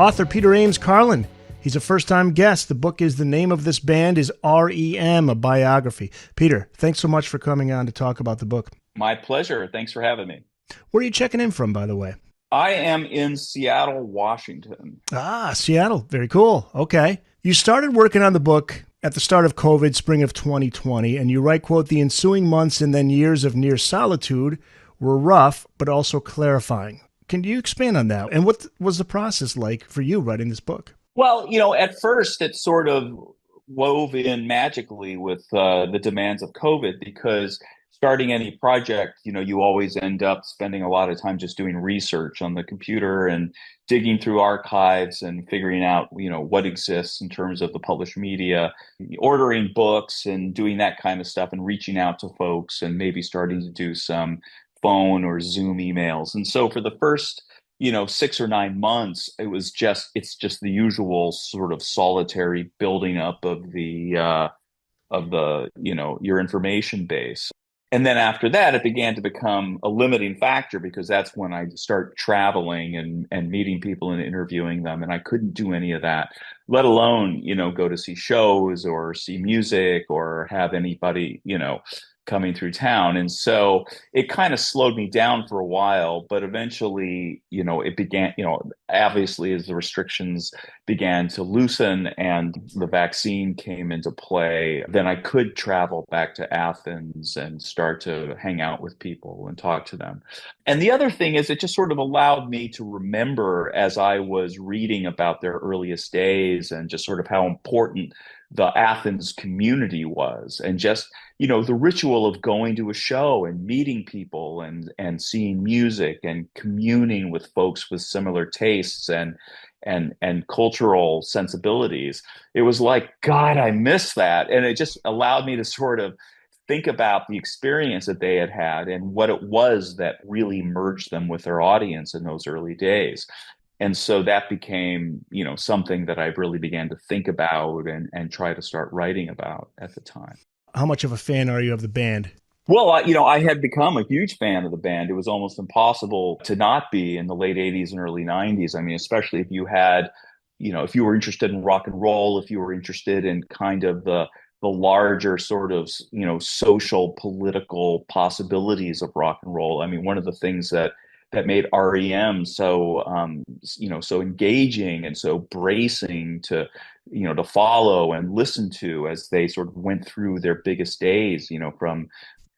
author Peter Ames Carlin. He's a first-time guest. The book is The Name of This Band is R.E.M, a biography. Peter, thanks so much for coming on to talk about the book. My pleasure. Thanks for having me. Where are you checking in from, by the way? I am in Seattle, Washington. Ah, Seattle. Very cool. Okay. You started working on the book at the start of COVID, spring of 2020, and you write, quote, "The ensuing months and then years of near solitude were rough, but also clarifying." Can you expand on that? And what was the process like for you writing this book? Well, at first it sort of wove in magically with the demands of COVID because starting any project, you always end up spending a lot of time just doing research on the computer and digging through archives and figuring out, what exists in terms of the published media, ordering books and doing that kind of stuff and reaching out to folks and maybe starting to do some phone or Zoom emails. And so for the first 6 or 9 months, it's just the usual sort of solitary building up of the your information base. And then after that, it began to become a limiting factor because that's when I start traveling and meeting people and interviewing them. And I couldn't do any of that, let alone, go to see shows or see music or have anybody, coming through town. And so it kind of slowed me down for a while, but eventually, it began, obviously as the restrictions began to loosen and the vaccine came into play, then I could travel back to Athens and start to hang out with people and talk to them. And the other thing is it just sort of allowed me to remember as I was reading about their earliest days and just sort of how important the Athens community was, and just the ritual of going to a show and meeting people and seeing music and communing with folks with similar tastes and cultural sensibilities. It was like, God, I miss that. And it just allowed me to sort of think about the experience that they had had and what it was that really merged them with their audience in those early days. And so that became, something that I really began to think about and try to start writing about at the time. How much of a fan are you of the band? Well, I had become a huge fan of the band. It was almost impossible to not be in the late 80s and early 90s. I mean, especially if you had, if you were interested in rock and roll, if you were interested in kind of the larger sort of, social, political possibilities of rock and roll. I mean, one of the things that made R.E.M. so so engaging and so bracing to to follow and listen to as they sort of went through their biggest days, from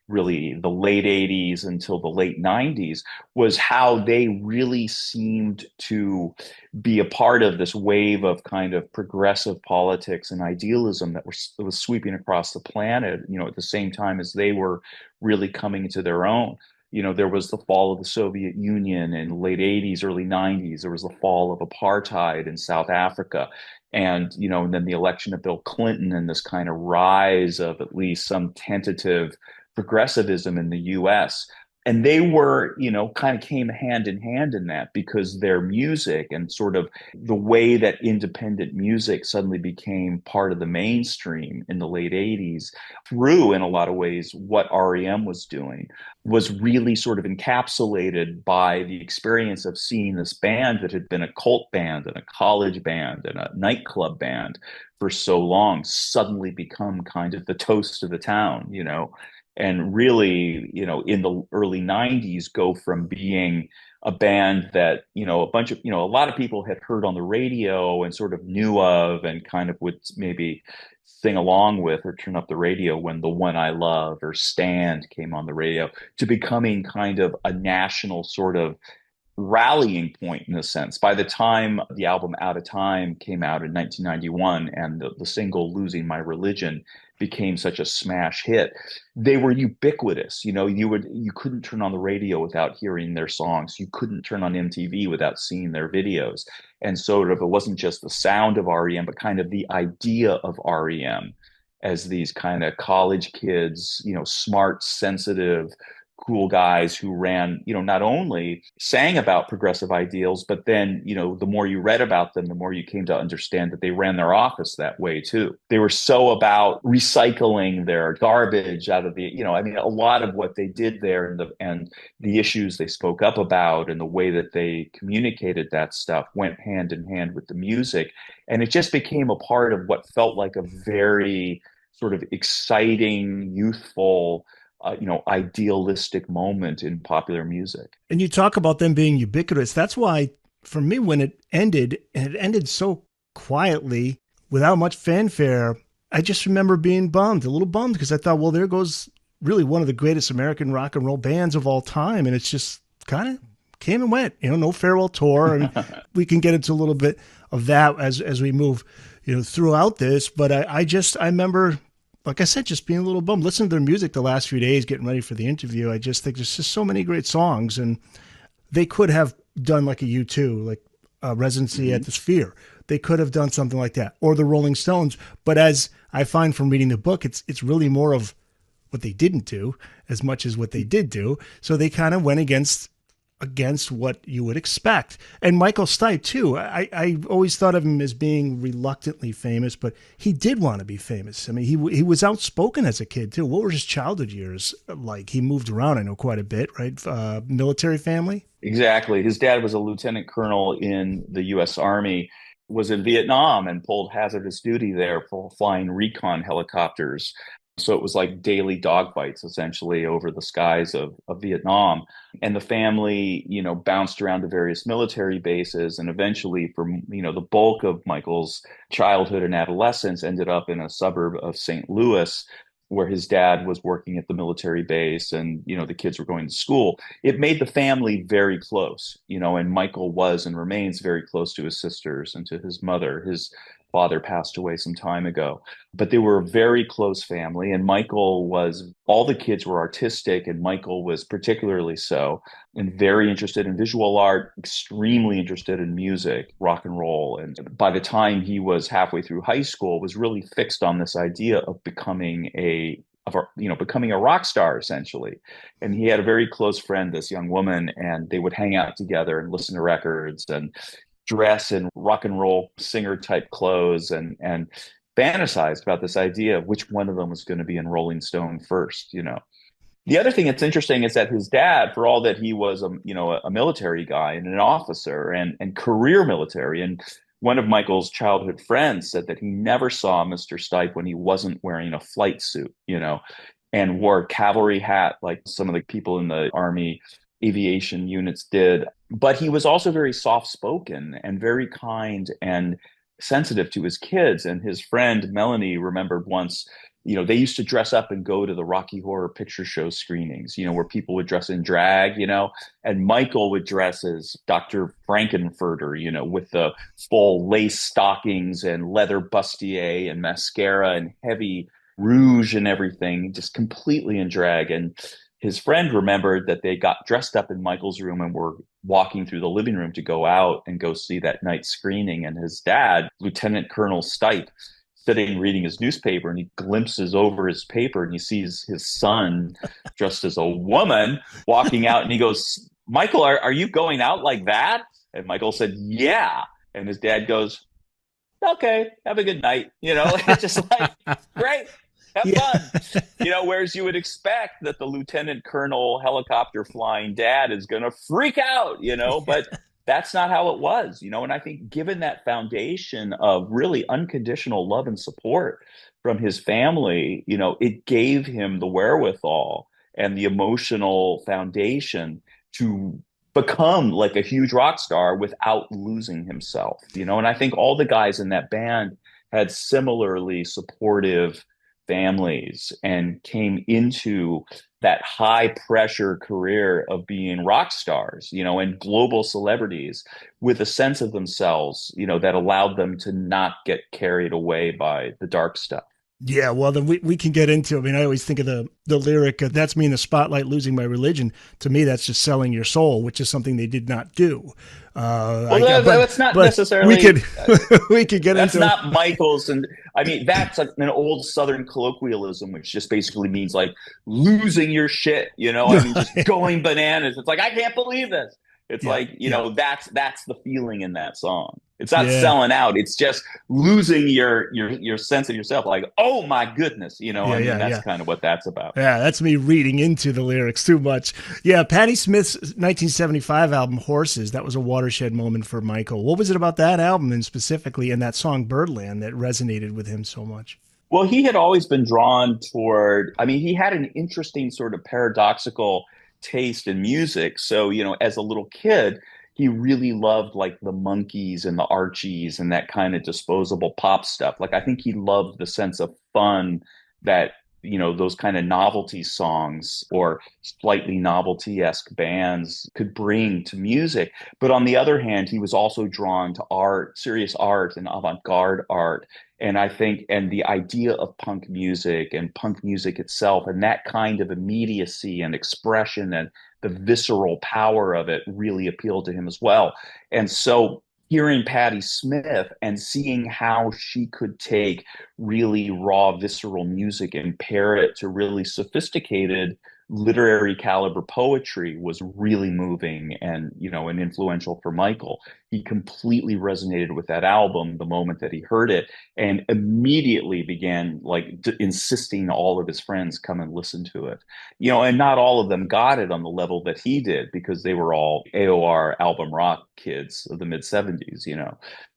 really the late 80s until the late 90s, was how they really seemed to be a part of this wave of kind of progressive politics and idealism that was sweeping across the planet, at the same time as they were really coming into their own. There was the fall of the Soviet Union in late 80s, early 90s. There was the fall of apartheid in South Africa. And then the election of Bill Clinton and this kind of rise of at least some tentative progressivism in the US. And they were, kind of came hand in hand in that because their music and sort of the way that independent music suddenly became part of the mainstream in the late 80s through, in a lot of ways, what R.E.M. was doing was really sort of encapsulated by the experience of seeing this band that had been a cult band and a college band and a nightclub band for so long suddenly become kind of the toast of the town, and really, in the early 90s go from being a band that, a lot of people had heard on the radio and sort of knew of and kind of would maybe sing along with or turn up the radio when The One I Love or Stand came on the radio, to becoming kind of a national sort of rallying point in a sense. By the time the album Out of Time came out in 1991 and the single Losing My Religion became such a smash hit, they were ubiquitous. You couldn't turn on the radio without hearing their songs. You couldn't turn on MTV without seeing their videos. And sort of it wasn't just the sound of R.E.M., but kind of the idea of R.E.M. as these kind of college kids, smart, sensitive, cool guys who ran, not only sang about progressive ideals, but then, the more you read about them, the more you came to understand that they ran their office that way too. They were so about recycling their garbage out of the, a lot of what they did there and the issues they spoke up about and the way that they communicated that stuff went hand in hand with the music. And it just became a part of what felt like a very sort of exciting, youthful, idealistic moment in popular music. And you talk about them being ubiquitous. That's why, for me, when it ended, and it ended so quietly without much fanfare, I just remember being bummed, a little bummed, because I thought, well, there goes really one of the greatest American rock and roll bands of all time. And it's just kind of came and went, no farewell tour. And we can get into a little bit of that as we move, throughout this. But I remember, like I said, just being a little bummed. Listening to their music the last few days, getting ready for the interview, I just think there's just so many great songs. And they could have done like a U2, like a residency at the Sphere. They could have done something like that, or the Rolling Stones. But as I find from reading the book, it's really more of what they didn't do as much as what they did do. So they kind of went against what you would expect. And Michael Stipe too. I always thought of him as being reluctantly famous, but he did want to be famous. I mean, he was outspoken as a kid too. What were his childhood years like? He moved around, I know, quite a bit, right? Military family. Exactly. His dad was a lieutenant colonel in the U.S. Army, was in Vietnam and pulled hazardous duty there for flying recon helicopters. So it was like daily dogfights essentially over the skies of Vietnam. And the family, bounced around to various military bases. And eventually, for, the bulk of Michael's childhood and adolescence ended up in a suburb of St. Louis, where his dad was working at the military base and, the kids were going to school. It made the family very close, and Michael was and remains very close to his sisters and to his mother. His father passed away some time ago, but they were a very close family. And all the kids were artistic, and Michael was particularly so, and very interested in visual art, extremely interested in music, rock and roll. And by the time he was halfway through high school, was really fixed on this idea of becoming becoming a rock star essentially. And he had a very close friend, this young woman, and they would hang out together and listen to records and dress in rock and roll singer type clothes and fantasized about this idea of which one of them was going to be in Rolling Stone first. The other thing that's interesting is that his dad, for all that he was a military guy and an officer and career military, and one of Michael's childhood friends said that he never saw Mr. Stipe when he wasn't wearing a flight suit, and wore a cavalry hat like some of the people in the Army aviation units did. But he was also very soft spoken and very kind and sensitive to his kids. And his friend Melanie remembered once, they used to dress up and go to the Rocky Horror Picture Show screenings, where people would dress in drag, and Michael would dress as Dr. Frankenfurter, with the full lace stockings and leather bustier and mascara and heavy rouge and everything, just completely in drag. And his friend remembered that they got dressed up in Michael's room and were walking through the living room to go out and go see that night screening. And his dad, Lieutenant Colonel Stipe, sitting reading his newspaper, and he glimpses over his paper and he sees his son dressed as a woman walking out. And he goes, "Michael, are you going out like that?" And Michael said, "Yeah." And his dad goes, "Okay, have a good night." It's just like, great. Have fun. Whereas you would expect that the lieutenant colonel helicopter flying dad is going to freak out, but that's not how it was, and I think given that foundation of really unconditional love and support from his family, it gave him the wherewithal and the emotional foundation to become like a huge rock star without losing himself, and I think all the guys in that band had similarly supportive families and came into that high pressure career of being rock stars, and global celebrities with a sense of themselves, that allowed them to not get carried away by the dark stuff. Yeah, well, then we can get into. I mean, I always think of the lyric, "That's me in the spotlight, losing my religion." To me, that's just selling your soul, which is something they did not do. Well, that's not But we could necessarily. we could get That's into. not Michael's, and I mean that's an old Southern colloquialism, which just basically means like losing your shit. I mean, just going bananas. It's like I can't believe this. It's Yeah, like yeah, that's the feeling in that song. It's not yeah, selling out. It's just losing your sense of yourself. Like, oh my goodness. I yeah, mean, yeah, that's yeah. kind of what that's about. Yeah, that's me reading into the lyrics too much. Yeah, Patti Smith's 1975 album Horses, that was a watershed moment for Michael. What was it about that album and specifically in that song Birdland that resonated with him so much? Well, he had always been drawn toward, I mean, he had an interesting sort of paradoxical taste in music. So, as a little kid, he really loved like the Monkees and the Archies and that kind of disposable pop stuff. Like, I think he loved the sense of fun that, those kind of novelty songs or slightly novelty-esque bands could bring to music. But on the other hand, he was also drawn to art, serious art and avant-garde art. And I think, and the idea of punk music and punk music itself, and that kind of immediacy and expression and the visceral power of it really appealed to him as well. And so hearing Patti Smith and seeing how she could take really raw, visceral music and pair it to really sophisticated literary caliber poetry was really moving and influential for Michael. He completely resonated with that album the moment that he heard it and immediately began like insisting all of his friends come and listen to it. And not all of them got it on the level that he did because they were all AOR album rock kids of the mid 70s.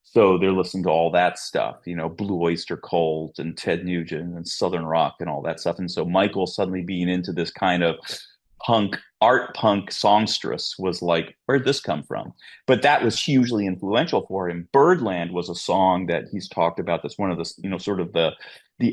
So they're listening to all that stuff, Blue Oyster Cult and Ted Nugent and Southern Rock and all that stuff. And so Michael suddenly being into this kind of art punk songstress was like, where'd this come from? But that was hugely influential for him. Birdland was a song that he's talked about. That's one of the, sort of the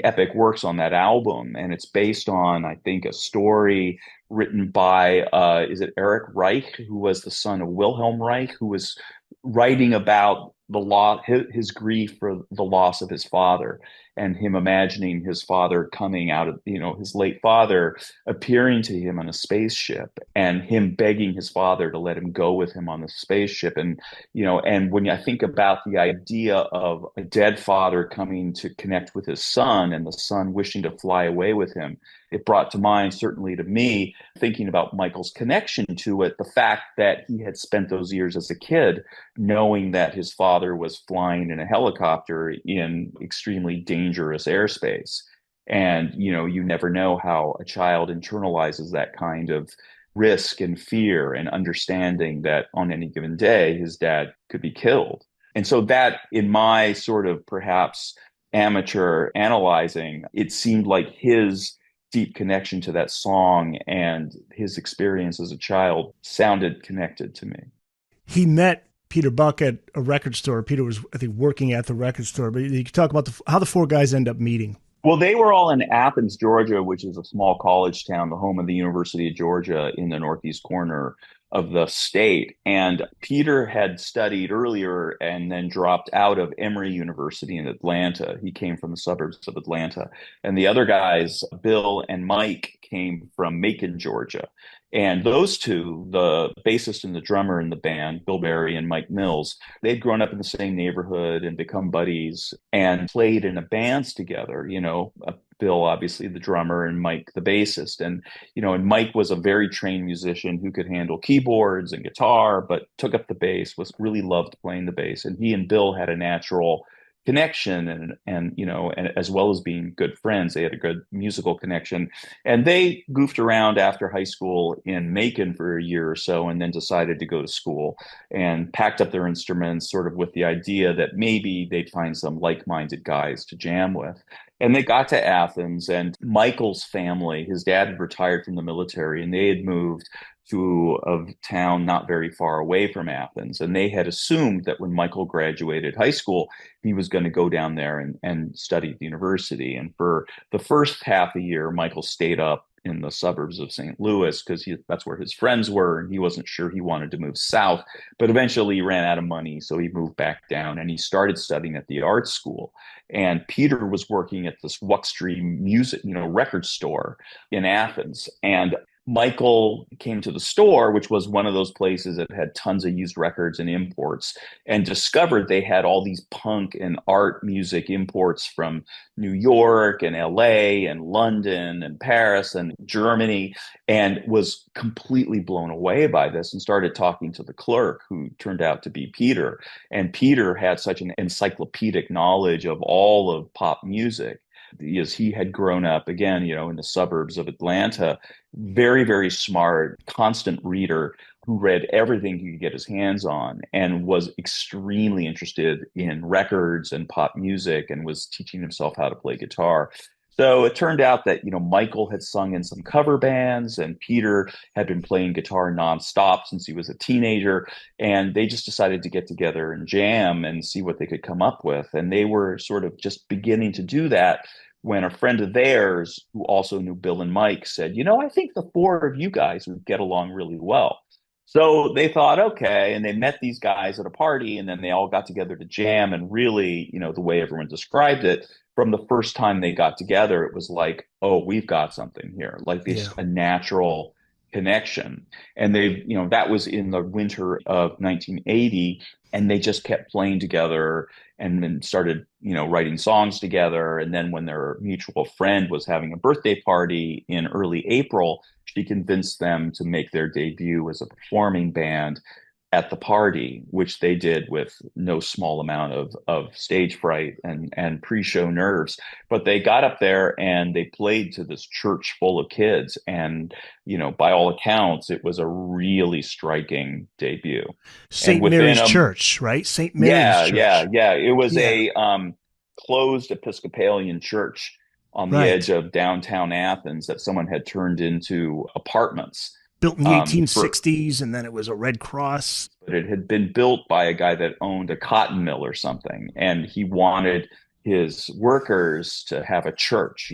epic works on that album. And it's based on, I think, a story written by, is it Eric Reich, who was the son of Wilhelm Reich, who was writing about the loss, his grief for the loss of his father, and him imagining his father coming out of, his late father appearing to him on a spaceship, and him begging his father to let him go with him on the spaceship. And when I think about the idea of a dead father coming to connect with his son and the son wishing to fly away with him, it brought to mind, certainly to me, thinking about Michael's connection to it, the fact that he had spent those years as a kid knowing that his father was flying in a helicopter in extremely dangerous airspace. And, you never know how a child internalizes that kind of risk and fear and understanding that on any given day, his dad could be killed. And so that, in my sort of perhaps amateur analyzing, it seemed like his deep connection to that song and his experience as a child sounded connected to me. He met Peter Buck at a record store. Peter was, I think, working at the record store. But you could talk about how the four guys end up meeting. Well, they were all in Athens, Georgia, which is a small college town, the home of the University of Georgia in the northeast corner of the state. And Peter had studied earlier and then dropped out of Emory University in Atlanta. He came from the suburbs of Atlanta. And the other guys, Bill and Mike, came from Macon, Georgia. And those two, the bassist and the drummer in the band, Bill Berry and Mike Mills, they'd grown up in the same neighborhood and become buddies and played in a bands together, Bill, obviously the drummer, and Mike, the bassist. And Mike was a very trained musician who could handle keyboards and guitar, but took up the bass, was really loved playing the bass. And he and Bill had a natural connection and as well as being good friends, they had a good musical connection. And they goofed around after high school in Macon for a year or so and then decided to go to school and packed up their instruments sort of with the idea that maybe they'd find some like-minded guys to jam with. And they got to Athens, and Michael's family, his dad had retired from the military, and they had moved to a town not very far away from Athens. And they had assumed that when Michael graduated high school, he was going to go down there and study at the university. And for the first half a year, Michael stayed up in the suburbs of St. Louis because that's where his friends were, and he wasn't sure he wanted to move south. But eventually he ran out of money, so he moved back down and he started studying at the art school. And Peter was working at this Wuxtree music, record store in Athens. And Michael came to the store, which was one of those places that had tons of used records and imports, and discovered they had all these punk and art music imports from New York and LA and London and Paris and Germany, and was completely blown away by this and started talking to the clerk, who turned out to be Peter. And Peter had such an encyclopedic knowledge of all of pop music, as he had grown up again, in the suburbs of Atlanta. Very, very smart, constant reader who read everything he could get his hands on and was extremely interested in records and pop music and was teaching himself how to play guitar. So it turned out that, Michael had sung in some cover bands and Peter had been playing guitar nonstop since he was a teenager. And they just decided to get together and jam and see what they could come up with. And they were sort of just beginning to do that when a friend of theirs, who also knew Bill and Mike, said, I think the four of you guys would get along really well. So they thought, okay, and they met these guys at a party, and then they all got together to jam. And really, the way everyone described it, from the first time they got together, it was like, oh, we've got something here, like this, Yeah. a natural connection. And that was in the winter of 1980, and they just kept playing together and then started, writing songs together. And then when their mutual friend was having a birthday party in early April, she convinced them to make their debut as a performing band at the party, which they did with no small amount of stage fright and pre-show nerves. But they got up there and they played to this church full of kids. And, by all accounts, it was a really striking debut. And St. within Mary's Church, right? St. Mary's yeah, yeah, Church. yeah. It was Yeah. a closed Episcopalian church on the edge Right. of downtown Athens that someone had turned into apartments. Built in the For 1860s, and then it was a Red Cross. But it had been built by a guy that owned a cotton mill or something, and he wanted his workers to have a church.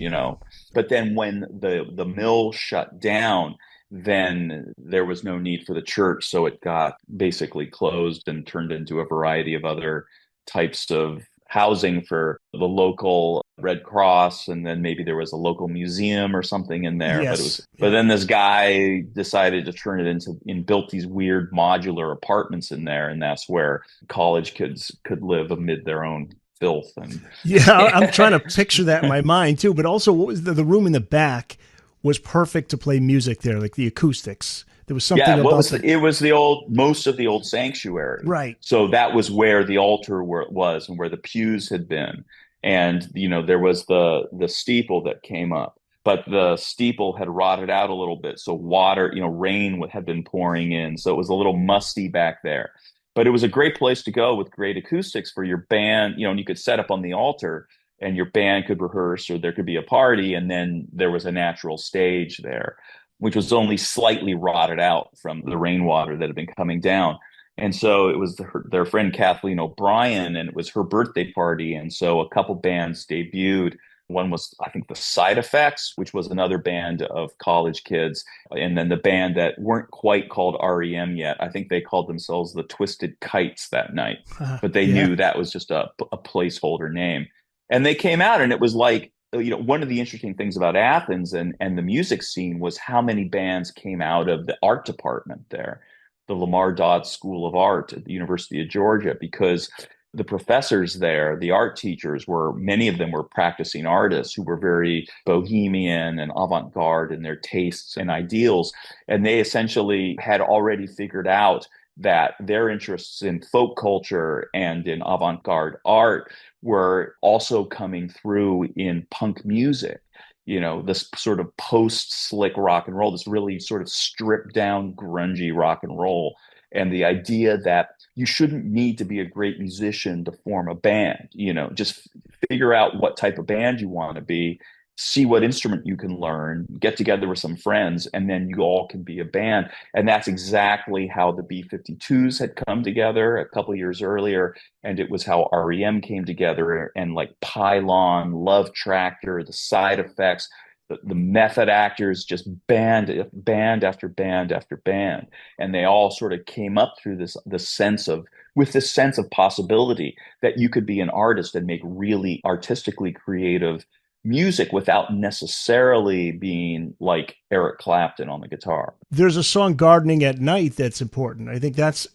But then when the mill shut down, then there was no need for the church, so it got basically closed and turned into a variety of other types of housing for the local Red Cross, and then maybe there was a local museum or something in there. Yes. But Yeah. then this guy decided to turn it into and built these weird modular apartments in there, and that's where college kids could live amid their own filth. And Yeah. I'm trying to picture that in my mind too. But also, what was the room in the back was perfect to play music there, like the acoustics. There was something yeah, about the it was the old most of the old sanctuary. right. So that was where the altar was and where the pews had been. And there was the steeple that came up, but the steeple had rotted out a little bit. So water, rain had been pouring in. So it was a little musty back there. But it was a great place to go with great acoustics for your band, and you could set up on the altar and your band could rehearse, or there could be a party, and then there was a natural stage there, which was only slightly rotted out from the rainwater that had been coming down. And so it was their friend Kathleen O'Brien, and it was her birthday party. And so a couple bands debuted. One was, I think, the Side Effects, which was another band of college kids. And then the band that weren't quite called REM yet, I think they called themselves the Twisted Kites that night. But they Yeah. knew that was just a placeholder name. And they came out, and it was like, one of the interesting things about Athens and the music scene was how many bands came out of the art department there, the Lamar Dodd School of Art at the University of Georgia, because the professors there, the art teachers, many of them were practicing artists who were very bohemian and avant-garde in their tastes and ideals. And they essentially had already figured out that their interests in folk culture and in avant-garde art were also coming through in punk music. This sort of post-slick rock and roll, this really sort of stripped down, grungy rock and roll. And the idea that you shouldn't need to be a great musician to form a band, just figure out what type of band you want to be, see what instrument you can learn, get together with some friends, and then you all can be a band. And that's exactly how the B-52s had come together a couple of years earlier. And it was how R.E.M. came together, and like Pylon, Love Tractor, the Side Effects. the method actors, just band after band after band, and they all sort of came up through this sense of with this sense of possibility that you could be an artist and make really artistically creative music without necessarily being like Eric Clapton on the guitar. There's a song, Gardening at Night, that's important. I think that's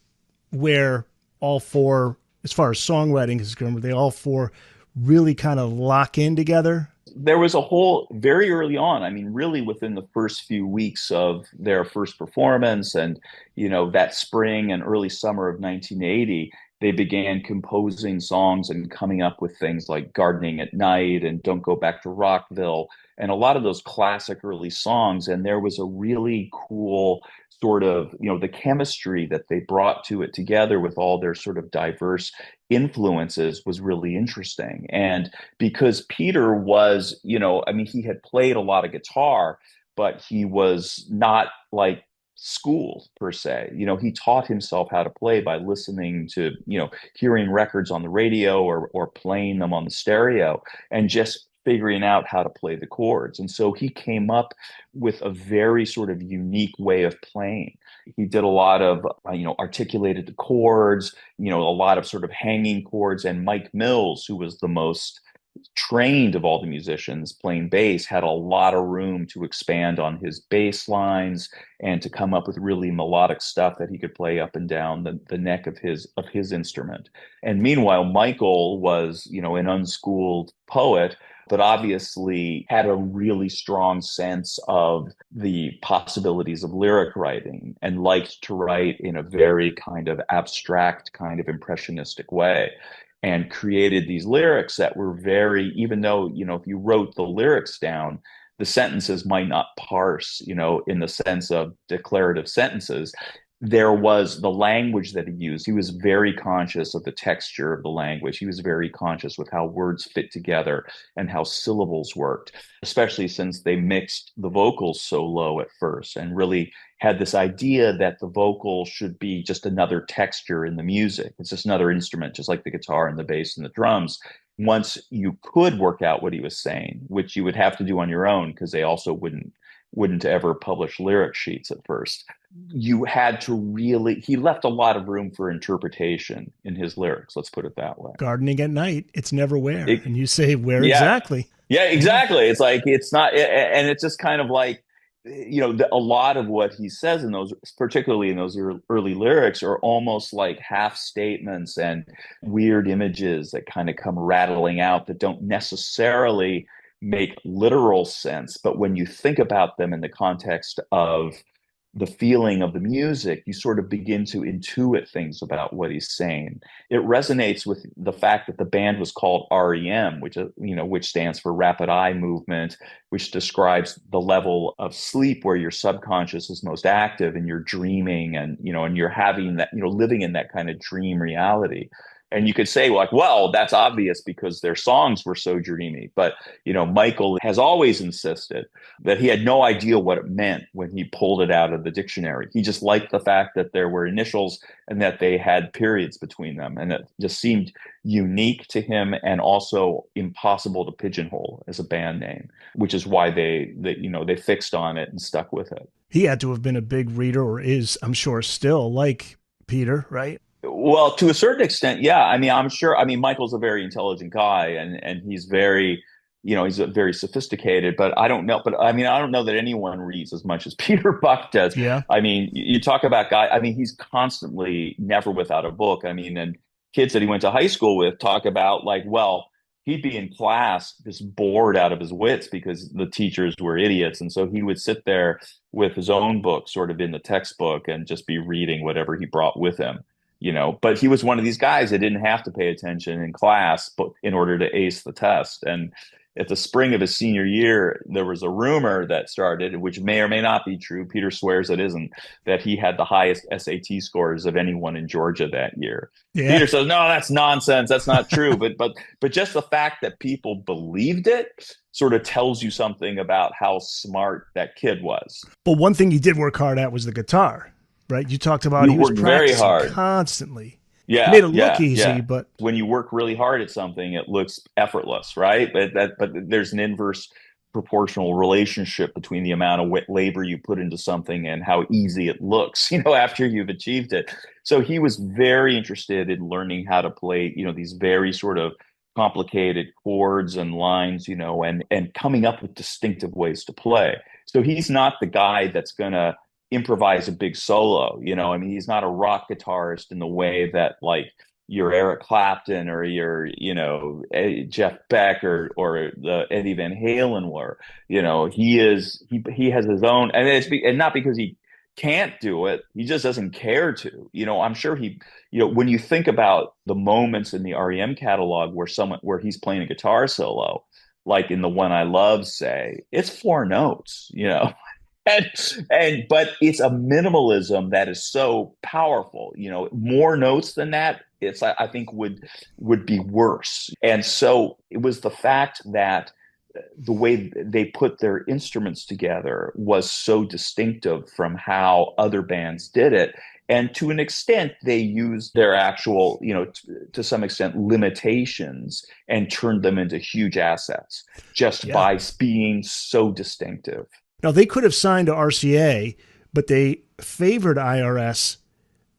where all four, as far as songwriting is concerned, they all four really kind of lock in together. There was a whole very early on, I mean, really within the first few weeks of their first performance, and that spring and early summer of 1980, they began composing songs and coming up with things like Gardening at Night and Don't Go Back to Rockville, and a lot of those classic early songs. And there was a really cool sort of, the chemistry that they brought to it together with all their sort of diverse influences was really interesting. And because Peter was, I mean, he had played a lot of guitar, but he was not like schooled per se. He taught himself how to play by listening to, hearing records on the radio or playing them on the stereo and just figuring out how to play the chords. And so he came up with a very sort of unique way of playing. He did a lot of, articulated the chords, a lot of sort of hanging chords. And Mike Mills, who was the most trained of all the musicians playing bass, had a lot of room to expand on his bass lines and to come up with really melodic stuff that he could play up and down the neck of his instrument. And meanwhile, Michael was, an unschooled poet, but obviously had a really strong sense of the possibilities of lyric writing and liked to write in a very kind of abstract, kind of impressionistic way, and created these lyrics that were very, even though, if you wrote the lyrics down, the sentences might not parse, in the sense of declarative sentences. There was the language that he used. He was very conscious of the texture of the language. He was very conscious with how words fit together and how syllables worked, especially since they mixed the vocals so low at first and really had this idea that the vocal should be just another texture in the music. It's just another instrument, just like the guitar and the bass and the drums. Once you could work out what he was saying, which you would have to do on your own because they also wouldn't ever publish lyric sheets at first. You had to really, he left a lot of room for interpretation in his lyrics. Let's put it that way. Gardening at Night, it's never where. And you say, where yeah, exactly? Yeah, exactly. It's like, it's not, and it's just kind of like, a lot of what he says in those, particularly in those early lyrics, are almost like half statements and weird images that kind of come rattling out that don't necessarily make literal sense. But when you think about them in the context of the feeling of the music, you sort of begin to intuit things about what he's saying. It resonates with the fact that the band was called R.E.M, which stands for Rapid Eye Movement, which describes the level of sleep where your subconscious is most active and you're dreaming and you're having that, living in that kind of dream reality. And you could say, like, well, that's obvious because their songs were so dreamy. But, Michael has always insisted that he had no idea what it meant when he pulled it out of the dictionary. He just liked the fact that there were initials and that they had periods between them. And it just seemed unique to him and also impossible to pigeonhole as a band name, which is why they fixed on it and stuck with it. He had to have been a big reader, or is, I'm sure, still, like Peter, right? Well, to a certain extent, yeah. I mean, I'm sure. I mean, Michael's a very intelligent guy, and he's very, he's very sophisticated. But I don't know. But I mean, I don't know that anyone reads as much as Peter Buck does. Yeah. I mean, you talk about guy. I mean, he's constantly never without a book. I mean, and kids that he went to high school with talk about like, well, he'd be in class just bored out of his wits because the teachers were idiots, and so he would sit there with his own book, sort of in the textbook, and just be reading whatever he brought with him. But he was one of these guys that didn't have to pay attention in class, but in order to ace the test. And at the spring of his senior year, there was a rumor that started, which may or may not be true. Peter swears it isn't, that he had the highest SAT scores of anyone in Georgia that year. Yeah. Peter says, no, that's nonsense. That's not true. but just the fact that people believed it sort of tells you something about how smart that kid was. But one thing he did work hard at was the guitar. Right, you talked about he was practicing very hard constantly. Yeah, it made it look easy, but when you work really hard at something, it looks effortless, right? But there's an inverse proportional relationship between the amount of labor you put into something and how easy it looks, after you've achieved it. So he was very interested in learning how to play, these very sort of complicated chords and lines, and coming up with distinctive ways to play. So he's not the guy that's going to improvise a big solo, I mean, he's not a rock guitarist in the way that like your Eric Clapton or your, Jeff Beck or the Eddie Van Halen were. He has his own, and not because he can't do it, he just doesn't care to. I'm sure he, when you think about the moments in the R.E.M. catalog where he's playing a guitar solo, like in the One I Love, say, it's four notes, and but it's a minimalism that is so powerful. More notes than that, I think would be worse. And so it was the fact that the way they put their instruments together was so distinctive from how other bands did it. And to an extent, they used their actual, to some extent, limitations and turned them into huge assets just by being so distinctive. Now, they could have signed to RCA, but they favored IRS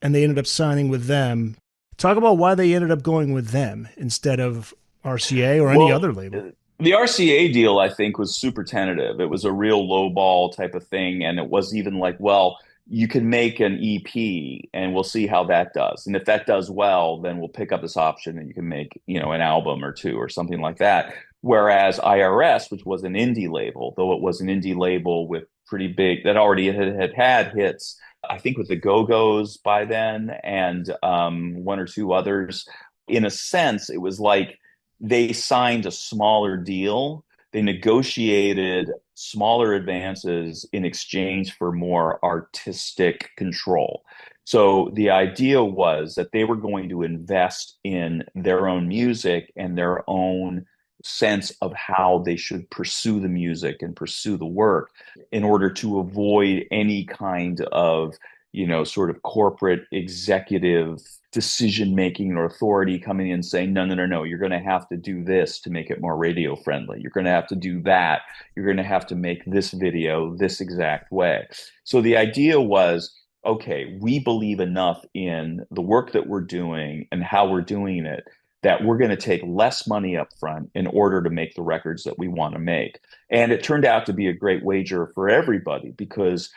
and they ended up signing with them. Talk about why they ended up going with them instead of RCA or any other label. The RCA deal, I think, was super tentative. It was a real lowball type of thing. And it was even like, well, you can make an EP and we'll see how that does. And if that does well, then we'll pick up this option and you can make, an album or two or something like that. Whereas IRS, which was an indie label, though it was an indie label with pretty big, that already had hits, I think with the Go-Go's by then and one or two others. In a sense, it was like they signed a smaller deal. They negotiated smaller advances in exchange for more artistic control. So the idea was that they were going to invest in their own music and their own sense of how they should pursue the music and pursue the work in order to avoid any kind of, sort of corporate executive decision making or authority coming in and saying, no, you're going to have to do this to make it more radio friendly. You're going to have to do that. You're going to have to make this video this exact way. So the idea was, okay, we believe enough in the work that we're doing and how we're doing it that we're going to take less money up front in order to make the records that we want to make. And it turned out to be a great wager for everybody because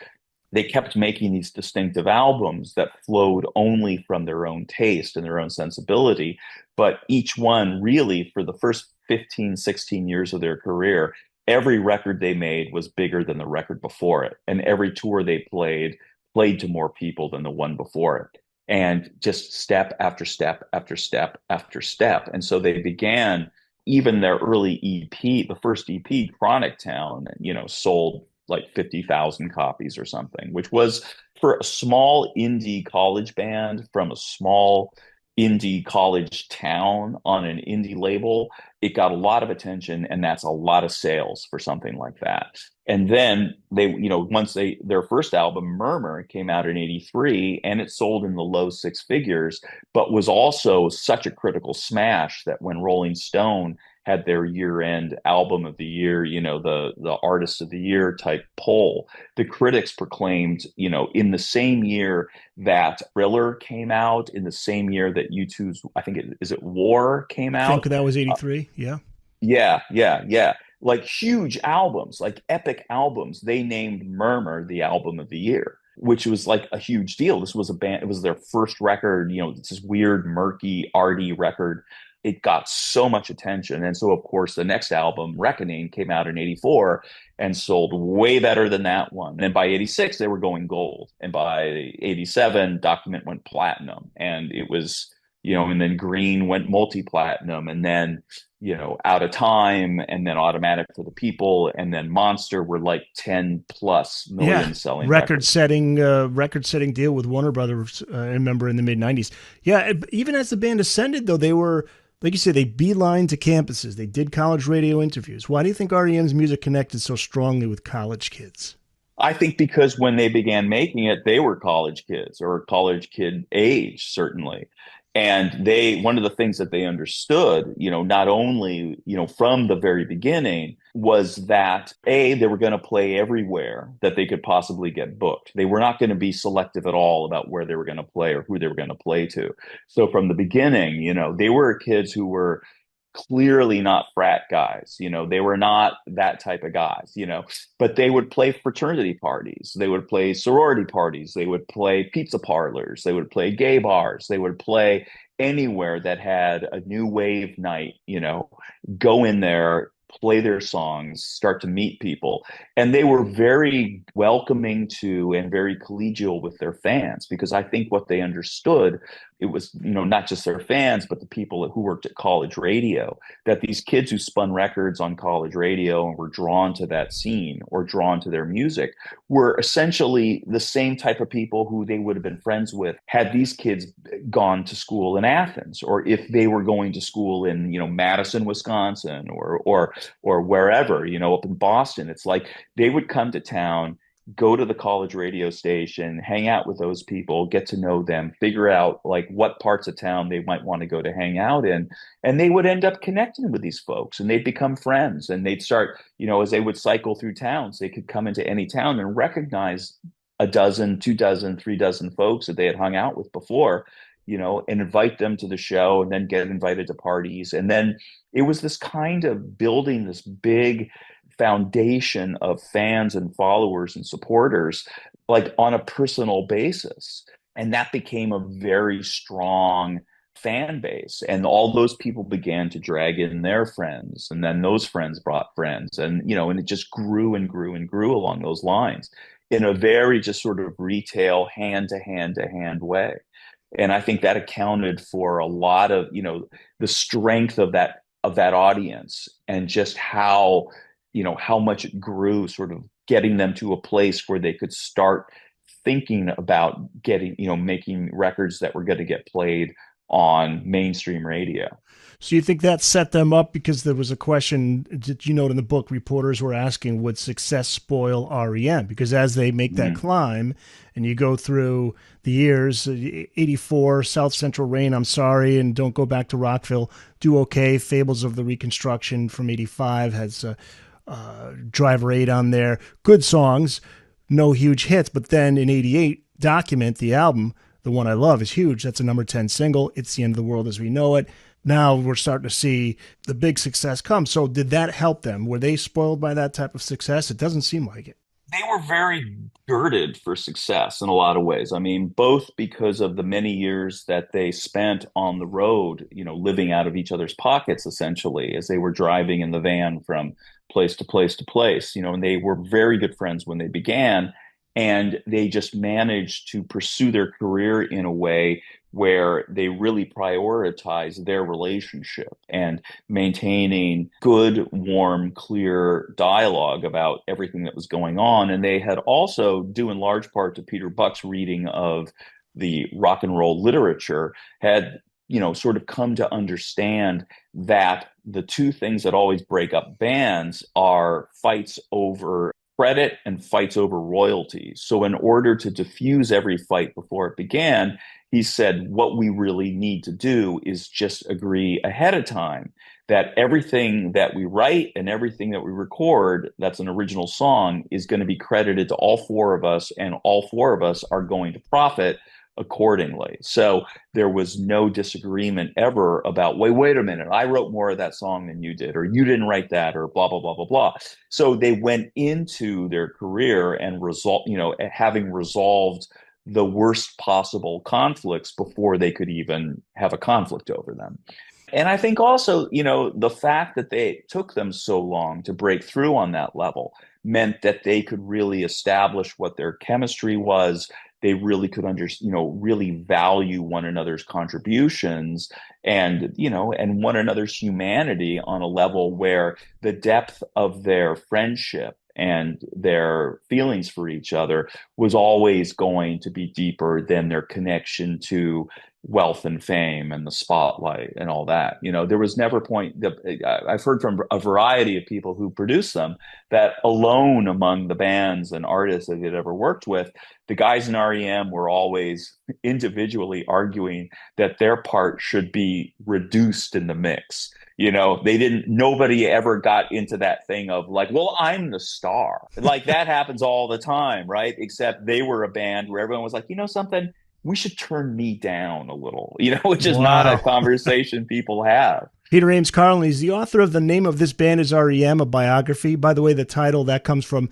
they kept making these distinctive albums that flowed only from their own taste and their own sensibility. But each one really, for the first 15, 16 years of their career, every record they made was bigger than the record before it. And every tour they played to more people than the one before it. And just step after step after step after step. And so they began, even their early EP, the first EP, Chronic Town, sold like 50,000 copies or something, which was for a small indie college band from a small indie college town on an indie label. It got a lot of attention, and that's a lot of sales for something like that. And then they, once their first album, Murmur, came out in '83, and it sold in the low six figures, but was also such a critical smash that when Rolling Stone had their year-end album of the year, the artist of the year type poll, the critics proclaimed, in the same year that Thriller came out, in the same year that U2's, I think is it War came out? I think that was 83. Yeah. Yeah. Like huge albums, like epic albums. They named Murmur the album of the year, which was like a huge deal. This was a band, it was their first record, it's this weird, murky, arty record. It got so much attention. And so, of course, the next album, Reckoning, came out in '84 and sold way better than that one. And by '86, they were going gold. And by '87, Document went platinum. And it was, and then Green went multi-platinum. And then, Out of Time, and then Automatic for the People, and then Monster were like 10 plus million selling record setting deal with Warner Brothers, I remember in the mid 90s. Yeah, even as the band ascended, though, they were, like you said, they beelined to campuses. They did college radio interviews. Why do you think R.E.M's music connected so strongly with college kids? I think because when they began making it, they were college kids or college kid age, certainly. And one of the things that they understood, not only, from the very beginning, was that they were going to play everywhere that they could possibly get booked. They were not going to be selective at all about where they were going to play or who they were going to play to. So from the beginning, they were kids who were clearly not frat guys. They were not that type of guys, but they would play fraternity parties. They would play sorority parties. They would play pizza parlors. They would play gay bars. They would play anywhere that had a new wave night, go in there, play their songs, start to meet people. And they were very welcoming to and very collegial with their fans, because I think what they understood, it was, not just their fans, but the people who worked at college radio, that these kids who spun records on college radio and were drawn to that scene or drawn to their music were essentially the same type of people who they would have been friends with had these kids gone to school in Athens, or if they were going to school in, Madison, Wisconsin, or wherever, up in Boston. It's like they would come to town, go to the college radio station, hang out with those people, get to know them, figure out like what parts of town they might want to go to hang out in. And they would end up connecting with these folks, and they'd become friends, and they'd start, as they would cycle through towns, they could come into any town and recognize a dozen, 2 dozen, 3 dozen folks that they had hung out with before, and invite them to the show, and then get invited to parties. And then it was this kind of building this big foundation of fans and followers and supporters, like on a personal basis. And that became a very strong fan base. And all those people began to drag in their friends. And then those friends brought friends. And it just grew and grew and grew along those lines in a very just sort of retail, hand to hand to hand way. And I think that accounted for a lot of, the strength of that audience, and just how much it grew, sort of getting them to a place where they could start thinking about getting, making records that were going to get played on mainstream radio. So you think that set them up? Because there was a question that you note in the book, reporters were asking, would success spoil R.E.M.? Because as they make that climb and you go through the years, 84, South Central Rain, I'm Sorry, and Don't Go Back to Rockville, do okay. Fables of the Reconstruction from 85 has Driver 8 on there. Good songs, no huge hits. But then in 88, Document, the album, the one I love, is huge. That's a number 10 single. It's the End of the World as We Know It. Now we're starting to see the big success come. So did that help them? Were they spoiled by that type of success? It doesn't seem like it. They were very girded for success in a lot of ways. I mean, both because of the many years that they spent on the road, living out of each other's pockets, essentially, as they were driving in the van from place to place to place, and they were very good friends when they began. And they just managed to pursue their career in a way where they really prioritized their relationship and maintaining good, warm, clear dialogue about everything that was going on. And they had also, due in large part to Peter Buck's reading of the rock and roll literature, had sort of come to understand that the two things that always break up bands are fights over credit and fights over royalties. So in order to diffuse every fight before it began, he said, what we really need to do is just agree ahead of time that everything that we write and everything that we record that's an original song is going to be credited to all four of us, and all four of us are going to profit accordingly. So there was no disagreement ever about, wait a minute, I wrote more of that song than you did, or you didn't write that, or blah, blah, blah, blah, blah. So they went into their career and having resolved the worst possible conflicts before they could even have a conflict over them. And I think also, the fact that they took them so long to break through on that level meant that they could really establish what their chemistry was. They really could really value one another's contributions and one another's humanity on a level where the depth of their friendship and their feelings for each other was always going to be deeper than their connection to wealth and fame and the spotlight and all that. There was never a point that I've heard from a variety of people who produce them that alone among the bands and artists that they'd ever worked with, the guys in REM were always individually arguing that their part should be reduced in the mix. Nobody ever got into that thing of like, well, I'm the star. Like that happens all the time, right? Except they were a band where everyone was like, something, we should turn me down a little, which is not a Wow. conversation people have. Peter Ames Carlin is the author of The Name of This Band is R.E.M., a biography. By the way, the title, that comes from,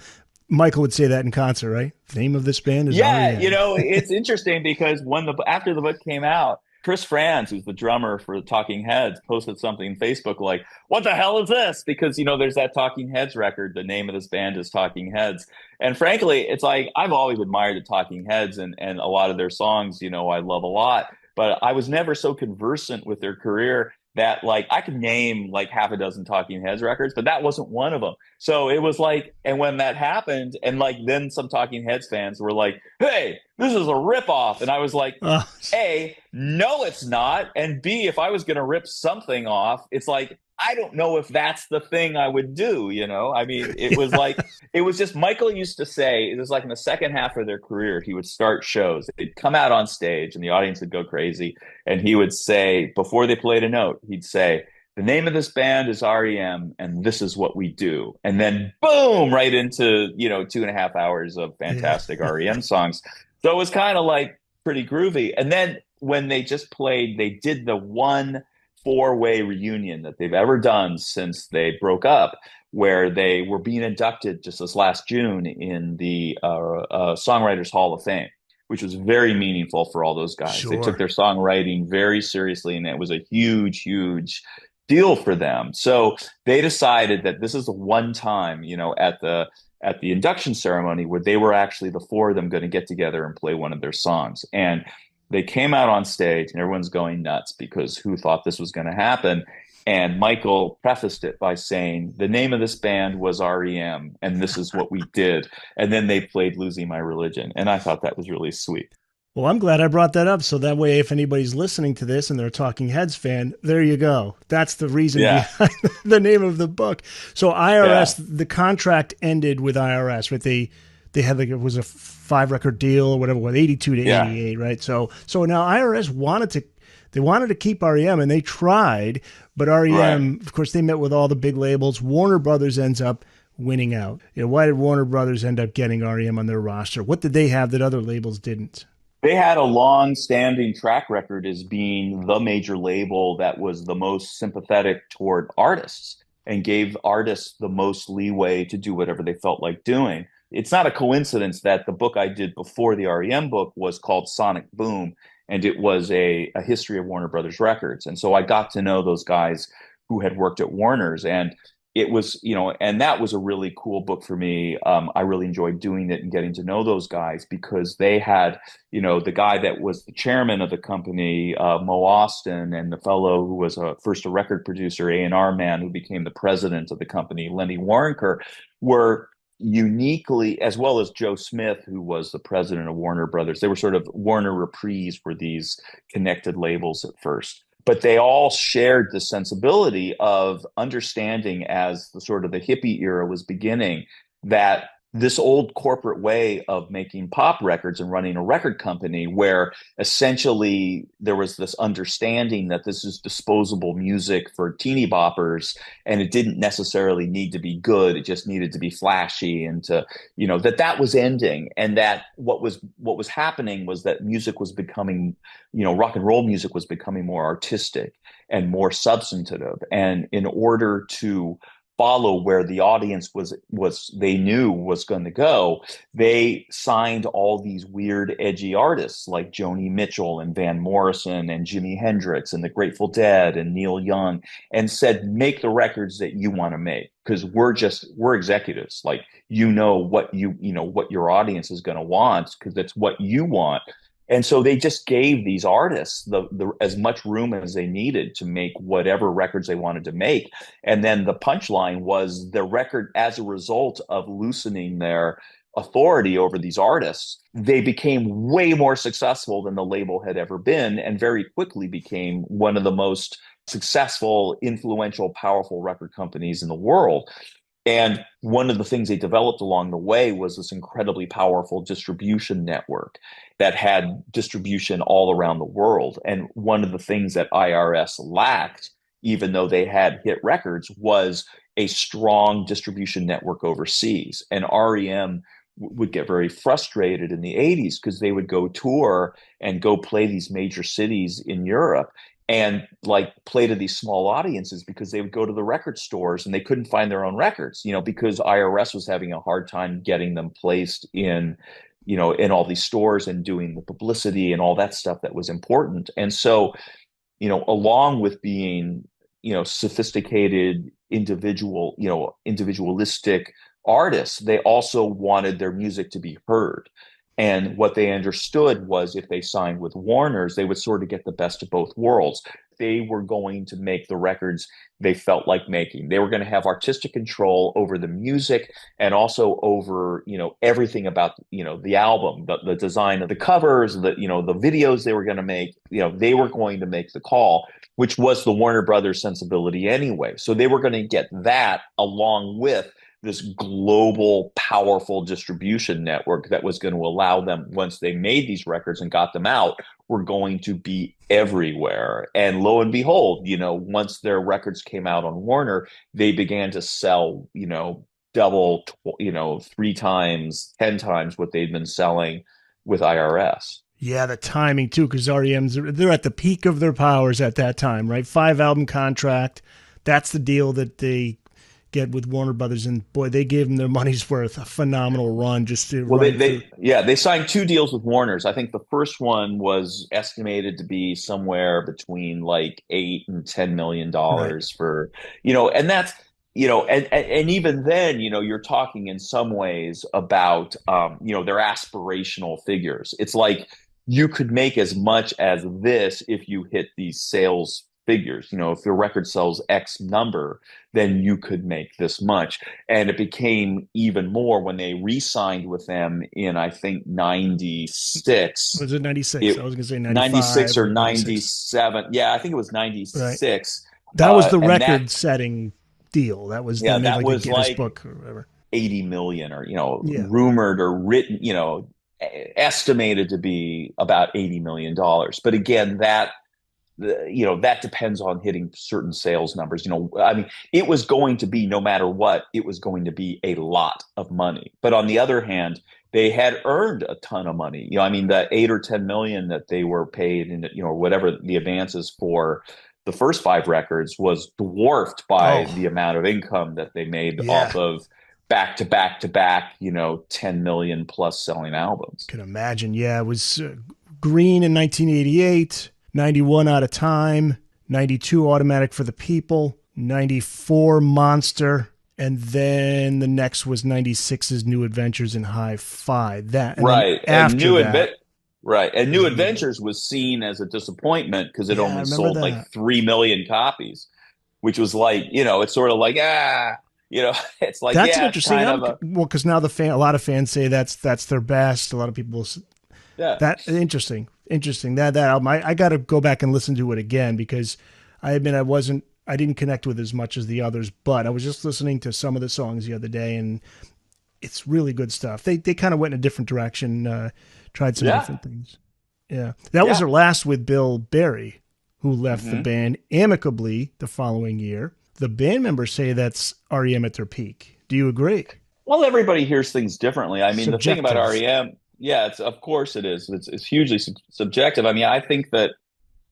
Michael would say that in concert, right? The name of this band is Yeah, R.E.M. it's interesting because after the book came out, Chris Franz, who's the drummer for the Talking Heads, posted something on Facebook like, "What the hell is this?" Because there's that Talking Heads record. The name of this band is Talking Heads, and frankly, it's like I've always admired the Talking Heads and a lot of their songs. I love a lot, but I was never so conversant with their career that like I could name like half a dozen Talking Heads records, but that wasn't one of them. So it was like, and when that happened, and like then some Talking Heads fans were like, "Hey, this is a ripoff," and I was like, A, no, it's not, and B, if I was going to rip something off, it's like I don't know if that's the thing I would do. I mean, it was like it was just Michael used to say it was like in the second half of their career, he would start shows. They'd come out on stage, and the audience would go crazy, and he would say before they played a note, he'd say, "The name of this band is REM, and this is what we do." And then boom, right into 2.5 hours of fantastic REM songs. So it was kind of like pretty groovy. And then when they just played, they did the one four-way reunion that they've ever done since they broke up, where they were being inducted just this last June in the Songwriters Hall of Fame, which was very meaningful for all those guys. They took Sure. their songwriting very seriously, and it was a huge, huge deal for them. So they decided that this is the one time, at the induction ceremony where they were actually the four of them going to get together and play one of their songs. And they came out on stage and everyone's going nuts because who thought this was going to happen? And Michael prefaced it by saying, "The name of this band was REM, and this is what we did." And then they played Losing My Religion. And I thought that was really sweet. Well, I'm glad I brought that up. So that way, if anybody's listening to this and they're a Talking Heads fan, there you go. That's the reason Yeah. behind the name of the book. So IRS, Yeah. the contract ended with IRS, right? They had like, it was a 5 record deal or whatever, with 82 to Yeah. 88, right? So now IRS wanted to keep REM, and they tried, but Right. REM, of course, they met with all the big labels. Warner Brothers ends up winning out. Why did Warner Brothers end up getting REM on their roster? What did they have that other labels didn't? They had a long-standing track record as being the major label that was the most sympathetic toward artists and gave artists the most leeway to do whatever they felt like doing. It's not a coincidence that the book I did before the REM book was called Sonic Boom, and it was a history of Warner Brothers Records. And so I got to know those guys who had worked at Warner's, and it was, and that was a really cool book for me. I really enjoyed doing it and getting to know those guys because they had, the guy that was the chairman of the company, Mo Austin, and the fellow who was first a record producer, A&R man, who became the president of the company, Lenny Waronker, were uniquely, as well as Joe Smith, who was the president of Warner Brothers. They were sort of Warner Reprise were these connected labels at first, but they all shared the sensibility of understanding as the sort of the hippie era was beginning that this old corporate way of making pop records and running a record company where essentially there was this understanding that this is disposable music for teeny boppers and it didn't necessarily need to be good, it just needed to be flashy, and to that was ending, and that what was happening was that music was becoming, rock and roll music was becoming more artistic and more substantive, and in order to follow where the audience was they knew was going to go, they signed all these weird edgy artists like Joni Mitchell and Van Morrison and Jimi Hendrix and the Grateful Dead and Neil Young, and said, make the records that you want to make, because we're executives, like what what your audience is going to want because that's what you want. And so they just gave these artists the as much room as they needed to make whatever records they wanted to make. And then the punchline was the record, as a result of loosening their authority over these artists, they became way more successful than the label had ever been, and very quickly became one of the most successful, influential, powerful record companies in the world. And one of the things they developed along the way was this incredibly powerful distribution network that had distribution all around the world. And one of the things that IRS lacked, even though they had hit records, was a strong distribution network overseas. And REM would get very frustrated in the 80s because they would go tour and go play these major cities in Europe and like play to these small audiences because they would go to the record stores and they couldn't find their own records, because IRS was having a hard time getting them placed in all these stores and doing the publicity and all that stuff that was important. And so, along with being, sophisticated individualistic artists, they also wanted their music to be heard. And what they understood was if they signed with Warner's, they would sort of get the best of both worlds. They were going to make the records they felt like making. They were going to have artistic control over the music and also over, everything about, the album, the design of the covers, the videos they were going to make. They were going to make the call, which was the Warner Brothers sensibility anyway. So they were going to get that along with this global, powerful distribution network that was going to allow them, once they made these records and got them out, were going to be everywhere. And lo and behold, once their records came out on Warner, they began to sell, double, 3 times, 10 times what they'd been selling with IRS. Yeah, the timing too, because they're at the peak of their powers at that time, right? 5 album contract. That's the deal that they get with Warner Brothers, and boy, they gave them their money's worth. A phenomenal run, just to well, run they signed 2 deals with Warner's. I think the first one was estimated to be somewhere between like $8 and $10 million for, and that's, and even then, you're talking in some ways about, their aspirational figures. It's like you could make as much as this if you hit these sales figures. If your record sells X number, then you could make this much. And it became even more when they re-signed with them in, I think, 96. Was it 96? I was going to say 96 or 96. 97. Yeah, I think it was Right. 96. That was the And that, record-setting deal. That was yeah, they made that like the was Guinness like book or whatever. 80 million or, Yeah. rumored or written, estimated to be about $80 million. But again, that depends on hitting certain sales numbers. I mean, it was going to be, no matter what, it was going to be a lot of money. But on the other hand, they had earned a ton of money. I mean, the 8 or 10 million that they were paid, and whatever the advances for the first 5 records was dwarfed by the amount of income that they made off of back to back to back, 10 million plus selling albums. Can imagine. Yeah, it was Green in 1988. 91 Out of Time, 92 Automatic for the People, 94 Monster, and then the next was 96's New Adventures in Hi-Fi. That and right, and New Mhm. Adventures was seen as a disappointment because it only sold that. like 3 million copies, which was like, it's sort of like it's like that's an it's interesting kind of a because now a lot of fans say that's their best. A lot of people that interesting that album. I got to go back and listen to it again because I admit I didn't connect with as much as the others, but I was just listening to some of the songs the other day and it's really good stuff. They kind of went in a different direction, tried some different things. Yeah. That was their last with Bill Berry, who left the band amicably the following year. The band members say that's REM at their peak. Do you agree? Well, everybody hears things differently. I mean, Subjective. The thing about REM, of course it is. It's hugely subjective. I mean, I think that,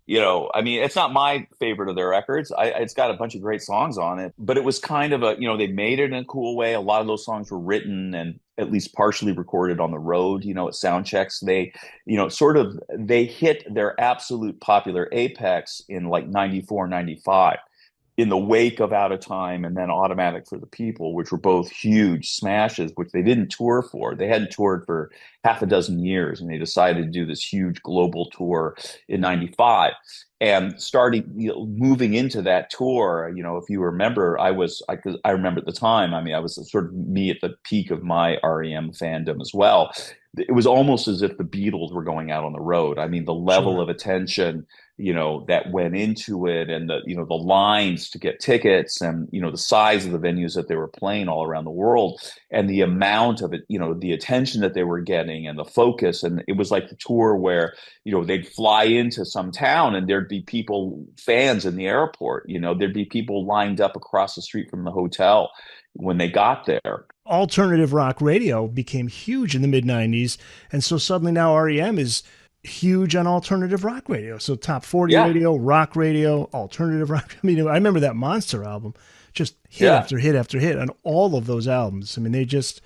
it's not my favorite of their records. It's got a bunch of great songs on it, but it was kind of they made it in a cool way. A lot of those songs were written and at least partially recorded on the road, at sound checks. They, they hit their absolute popular apex in like 94, 95. in the wake of Out of Time and then Automatic for the People, which were both huge smashes, which they didn't tour for. They hadn't toured for half a dozen years, and they decided to do this huge global tour in '95. And starting, moving into that tour, if you remember, I remember at the time, I mean, I was sort of me at the peak of my REM fandom as well. It was almost as if the Beatles were going out on the road. I mean, the level Sure. of attention that went into it, and the lines to get tickets, and the size of the venues that they were playing all around the world, and the amount of it, the attention that they were getting, and the focus. And it was like the tour where they'd fly into some town and there'd be people, fans in the airport. There'd be people lined up across the street from the hotel when they got there. Alternative rock radio became huge in the mid 90s. And so suddenly now REM is huge on alternative rock radio. So top 40 Yeah, radio, rock radio, alternative rock. I mean, I remember that Monster album, just hit yeah. after hit after hit on all of those albums. I mean, they just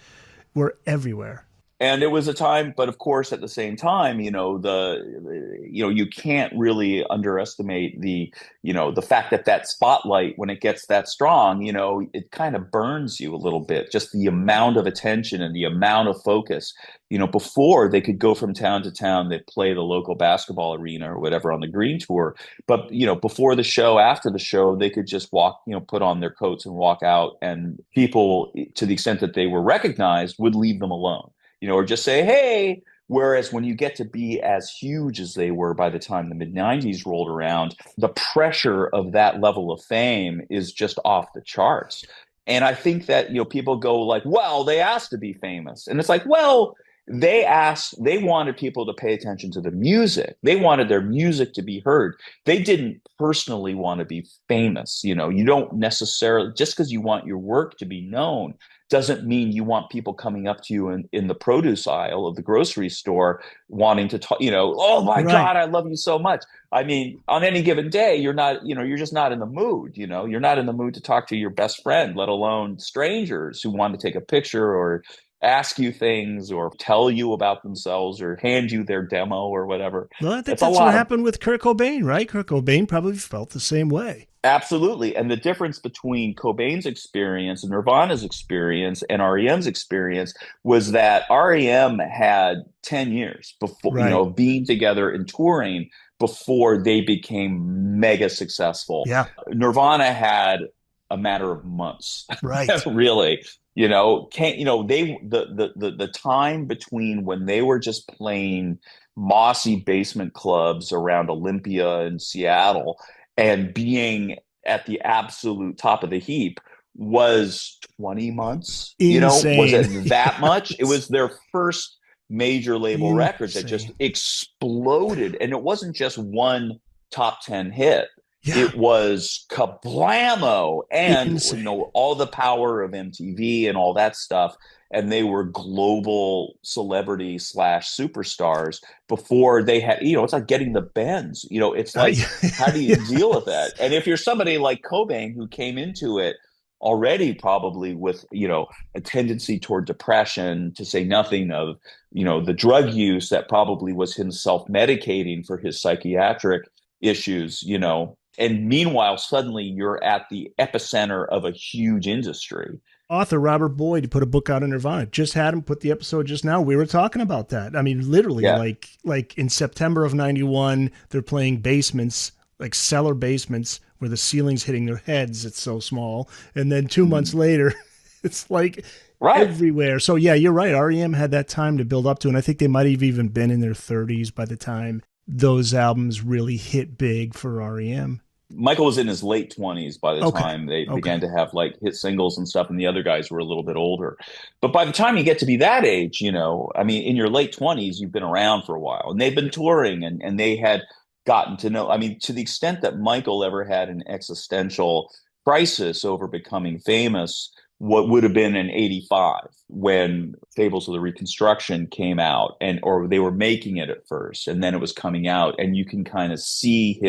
were everywhere. And it was a time, but of course, at the same time, you can't really underestimate the fact that spotlight, when it gets that strong, it kind of burns you a little bit. Just the amount of attention and the amount of focus. Before they could go from town to town, they'd play the local basketball arena or whatever on the green tour. But before the show, after the show, they could just walk, put on their coats and walk out, and people, to the extent that they were recognized, would leave them alone, or just say, hey. Whereas when you get to be as huge as they were by the time the mid 90s rolled around, the pressure of that level of fame is just off the charts. And I think that, people go like, well, they asked to be famous. And it's like, well, they wanted people to pay attention to the music. They wanted their music to be heard. They didn't personally want to be famous. You don't necessarily, just because you want your work to be known, doesn't mean you want people coming up to you in the produce aisle of the grocery store wanting to talk, oh my Right. God, I love you so much. I mean, on any given day, you're not, you're just not in the mood, you're not in the mood to talk to your best friend, let alone strangers who want to take a picture or ask you things or tell you about themselves or hand you their demo or whatever. Well, I think It's a that's what lot of happened with Kurt Cobain, right? Kurt Cobain probably felt the same way. Absolutely. And the difference between Cobain's experience and Nirvana's experience and REM's experience was that REM had 10 years before, Right. being together and touring before they became mega successful. Yeah. Nirvana had a matter of months, Right. really. Can't, the time between when they were just playing mossy basement clubs around Olympia and Seattle and being at the absolute top of the heap was 20 months. Was Insane. it that much? It was their first major label record that just Insane. exploded. And it wasn't just one top 10 hit. Yeah. It was kablamo, and Insane. all the power of MTV and all that stuff. And they were global celebrity slash superstars before they had, it's like getting the bends. It's like, how do you deal with that? Yes. And if you're somebody like Cobain, who came into it already probably with, a tendency toward depression, to say nothing of, the drug use that probably was him self-medicating for his psychiatric issues, and meanwhile, suddenly you're at the epicenter of a huge industry. Author Robert Boyd put a book out on Nirvana. Just had him put the episode just now. We were talking about that. I mean, literally, Yeah. like in September of '91, they're playing basements, like cellar basements, where the ceiling's hitting their heads. It's so small. And then 2 months later, it's like Right. everywhere. So yeah, you're right. REM had that time to build up to, and I think they might have even been in their 30s by the time those albums really hit big for REM. Michael was in his late 20s by the Okay. time they began Okay. to have like hit singles and stuff, and the other guys were a little bit older. But by the time you get to be that age, I mean, in your late 20s, you've been around for a while, and they've been touring, and they had gotten to know. I mean, to the extent that Michael ever had an existential crisis over becoming famous, what would have been in '85 when Fables of the Reconstruction came out, or they were making it at first, and then it was coming out, and you can kind of see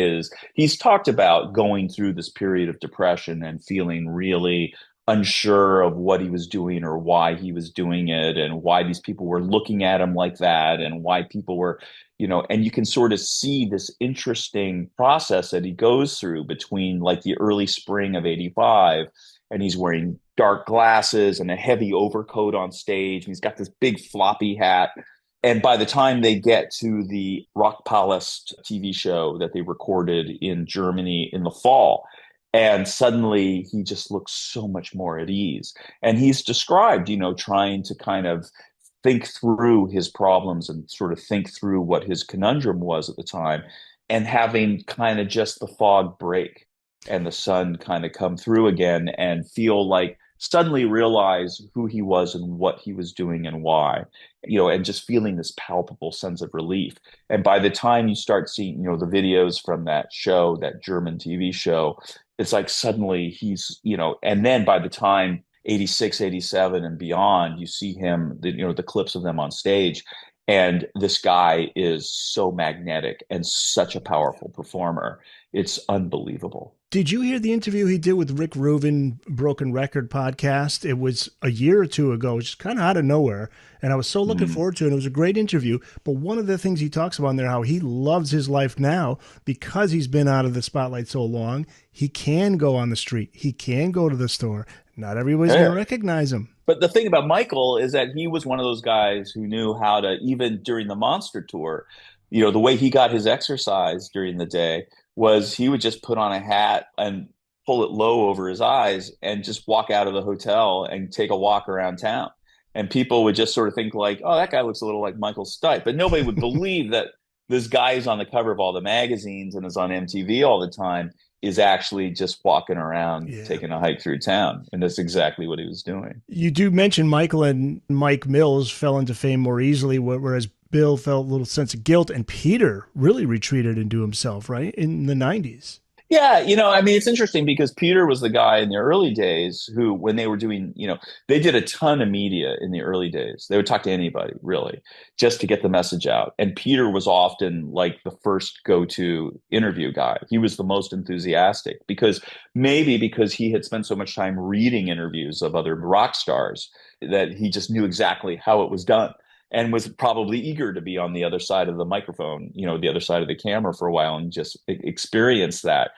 he's talked about going through this period of depression and feeling really unsure of what he was doing or why he was doing it and why these people were looking at him like that and why people were, and you can sort of see this interesting process that he goes through between like the early spring of 85, and he's wearing dark glasses and a heavy overcoat on stage. And he's got this big floppy hat. And by the time they get to the Rock Palace TV show that they recorded in Germany in the fall, and suddenly he just looks so much more at ease. And he's described, trying to kind of think through his problems and sort of think through what his conundrum was at the time, and having kind of just the fog break and the sun kind of come through again and feel like suddenly realize who he was and what he was doing and why, and just feeling this palpable sense of relief. And by the time you start seeing, the videos from that show, that German TV show, it's like suddenly he's, and then by the time 86, 87 and beyond, you see him, the clips of them on stage. And this guy is so magnetic and such a powerful performer. It's unbelievable. Did you hear the interview he did with Rick Rubin, Broken Record podcast? It was a year or two ago, just kind of out of nowhere. And I was so looking forward to it. It was a great interview. But one of the things he talks about in there, how he loves his life now because he's been out of the spotlight so long. He can go on the street. He can go to the store. Not everybody's going to recognize him. But the thing about Michael is that he was one of those guys who knew how to, even during the Monster Tour, the way he got his exercise during the day was he would just put on a hat and pull it low over his eyes and just walk out of the hotel and take a walk around town. And people would just sort of think like, oh, that guy looks a little like Michael Stipe. But nobody would believe that this guy who's on the cover of all the magazines and is on MTV all the time is actually just walking around, taking a hike through town. And that's exactly what he was doing. You do mention Michael and Mike Mills fell into fame more easily, whereas Bill felt a little sense of guilt, and Peter really retreated into himself, right, in the 90s. Yeah, it's interesting because Peter was the guy in the early days who, when they were doing, they did a ton of media in the early days. They would talk to anybody, really, just to get the message out. And Peter was often like the first go-to interview guy. He was the most enthusiastic because he had spent so much time reading interviews of other rock stars that he just knew exactly how it was done. And was probably eager to be on the other side of the microphone, the other side of the camera for a while and just experience that.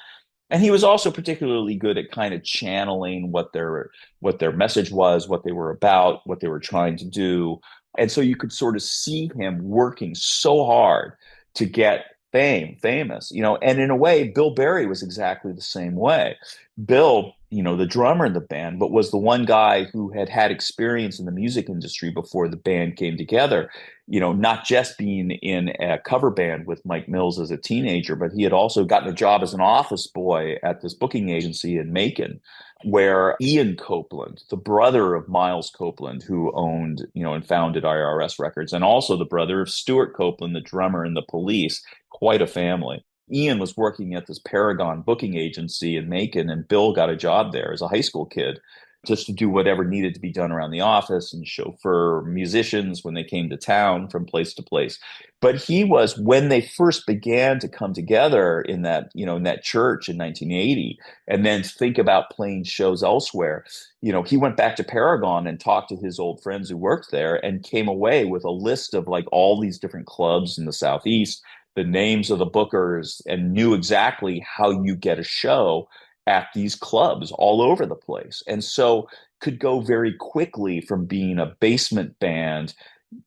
And he was also particularly good at kind of channeling what their message was, what they were about, what they were trying to do. And so you could sort of see him working so hard to get famous, and in a way, Bill Berry was exactly the same way. Bill, the drummer in the band, but was the one guy who had experience in the music industry before the band came together, not just being in a cover band with Mike Mills as a teenager, but he had also gotten a job as an office boy at this booking agency in Macon, where Ian Copeland, the brother of Miles Copeland, who owned, and founded IRS Records, and also the brother of Stuart Copeland, the drummer in the Police, quite a family. Ian was working at this Paragon booking agency in Macon, and Bill got a job there as a high school kid just to do whatever needed to be done around the office and chauffeur musicians when they came to town from place to place. But he was, when they first began to come together in that, in that church in 1980, and then think about playing shows elsewhere, he went back to Paragon and talked to his old friends who worked there and came away with a list of like all these different clubs in the Southeast, the names of the bookers, and knew exactly how you get a show at these clubs all over the place. And so could go very quickly from being a basement band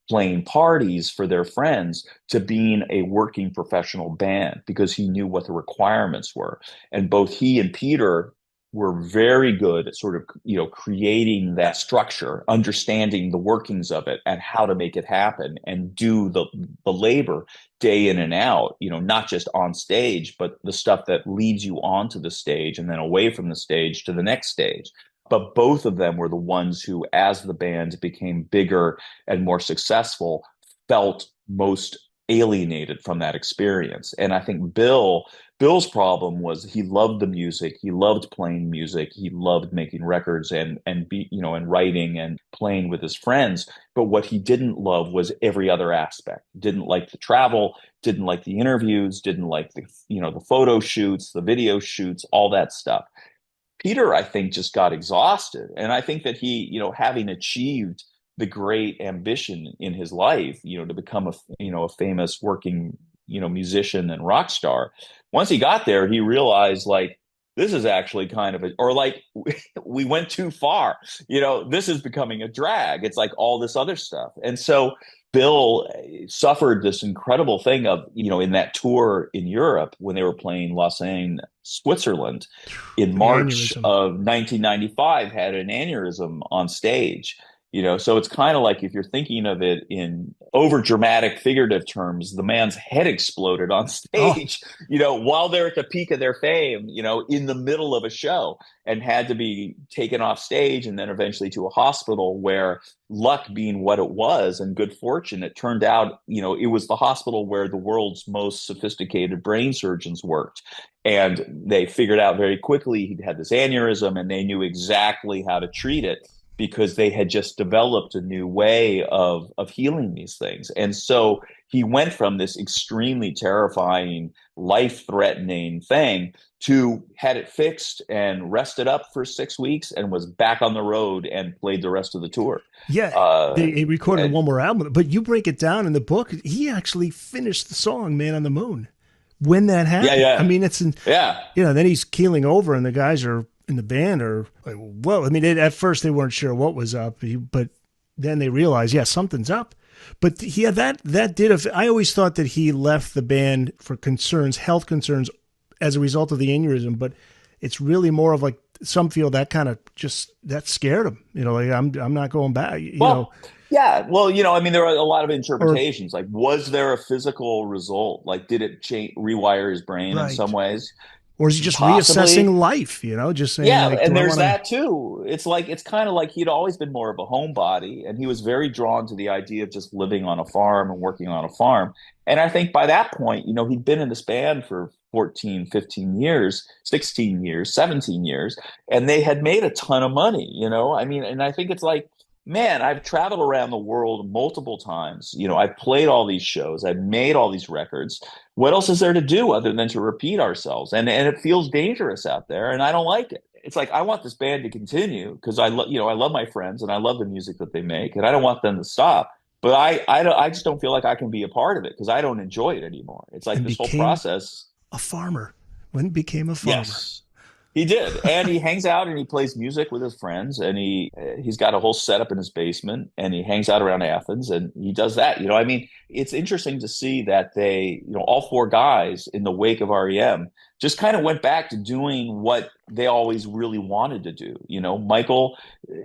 playing parties for their friends to being a working professional band because he knew what the requirements were. And both he and Peter were very good at sort of, creating that structure, understanding the workings of it and how to make it happen and do the labor day in and out, not just on stage, but the stuff that leads you onto the stage and then away from the stage to the next stage. But both of them were the ones who, as the band became bigger and more successful, felt most alienated from that experience. And I think Bill's problem was he loved the music, he loved playing music, he loved making records and writing and playing with his friends. But what he didn't love was every other aspect. Didn't like the travel, didn't like the interviews, didn't like the photo shoots, the video shoots, all that stuff. Peter, I think, just got exhausted. And I think that he, having achieved the great ambition in his life, to become a famous working, musician and rock star. Once he got there, he realized like, this is actually kind of or like we went too far. This is becoming a drag. It's like all this other stuff. And so Bill suffered this incredible thing of, in that tour in Europe when they were playing Lausanne, Switzerland in The March aneurysm. of 1995, had an aneurysm on stage. So it's kind of like if you're thinking of it in over dramatic figurative terms, the man's head exploded on Oh, stage, while they're at the peak of their fame, in the middle of a show, and had to be taken off stage and then eventually to a hospital where, luck being what it was and good fortune, it turned out, it was the hospital where the world's most sophisticated brain surgeons worked. And they figured out very quickly he'd had this aneurysm, and they knew exactly how to treat it because they had just developed a new way of healing these things. And so he went from this extremely terrifying, life-threatening thing to had it fixed and rested up for 6 weeks and was back on the road and played the rest of the tour. yeah. Uh, They recorded one more album, but you break it down in the book. He actually finished the song "Man on the Moon" when that yeah, happened. I yeah, mean, it's in, yeah. then he's keeling over, and the guys are in the band are like, well, I mean, at first they weren't sure what was up, but then they realized, yeah, something's up. But yeah, that did. I always thought that he left the band for health concerns, as a result of the aneurysm. But it's really more of like some feel that kind of just that scared him. Like I'm not going back. Well, yeah. Well, I mean, there are a lot of Or interpretations. Like, was there a physical result? Like, did it rewire his brain in some right. ways? Or is he just Possibly. reassessing life? Just saying Yeah, like, and do I there's want to? that too. It's kind of like he'd always been more of a homebody, and he was very drawn to the idea of just living on a farm and working on a farm. And I think by that point, he'd been in this band for 14, 15 years, 16 years, 17 years, and they had made a ton of money. I mean, and I think it's like, man, I've traveled around the world multiple times. I've played all these shows, I've made all these records. What else is there to do other than to repeat ourselves? And it feels dangerous out there, and I don't like it. It's like I want this band to continue because I love my friends and I love the music that they make, and I don't want them to stop. But I just don't feel like I can be a part of it because I don't enjoy it anymore. It's like And this whole became process. a farmer. When became a farmer. Yes, he did, and he hangs out and he plays music with his friends, and he's got a whole setup in his basement, and he hangs out around Athens, and he does that. I mean, it's interesting to see that they, all four guys in the wake of REM just kind of went back to doing what they always really wanted to do. Michael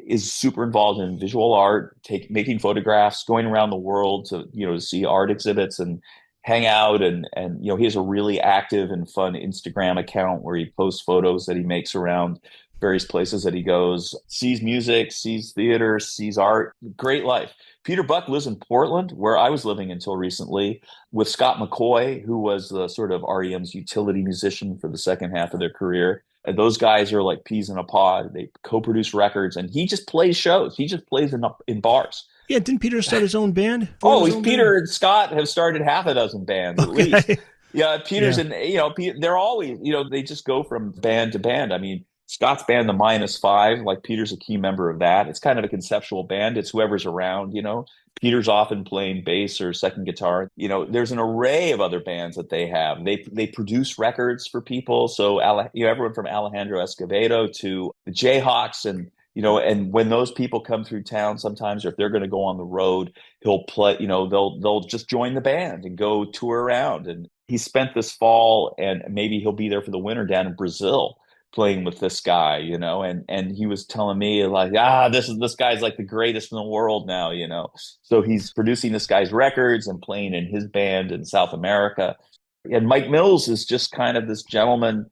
is super involved in visual art, making photographs, going around the world to to see art exhibits and hang out, and he has a really active and fun Instagram account where he posts photos that he makes around various places that he goes, sees music, sees theater, sees art. Great life. Peter Buck lives in Portland, where I was living until recently, with Scott McCoy, who was the sort of REM's utility musician for the second half of their career. And those guys are like peas in a pod. They co-produce records, and he just plays shows. He just plays in bars. Yeah, didn't Peter start his own band? Form Oh, his he's own band? Peter and Scott have started half a dozen bands at least. Okay. Yeah, Peter's Yeah. and they're always they just go from band to band. I mean, Scott's band, the Minus Five, like Peter's a key member of that. It's kind of a conceptual band. It's whoever's around. Peter's often playing bass or second guitar. There's an array of other bands that they have. They produce records for people. So everyone from Alejandro Escovedo to the Jayhawks and when those people come through town sometimes, or if they're going to go on the road, he'll play, they'll just join the band and go tour around. And he spent this fall, and maybe he'll be there for the winter down in Brazil playing with this guy, and he was telling me like, this guy's like the greatest in the world now. So he's producing this guy's records and playing in his band in South America. And Mike Mills is just kind of this gentleman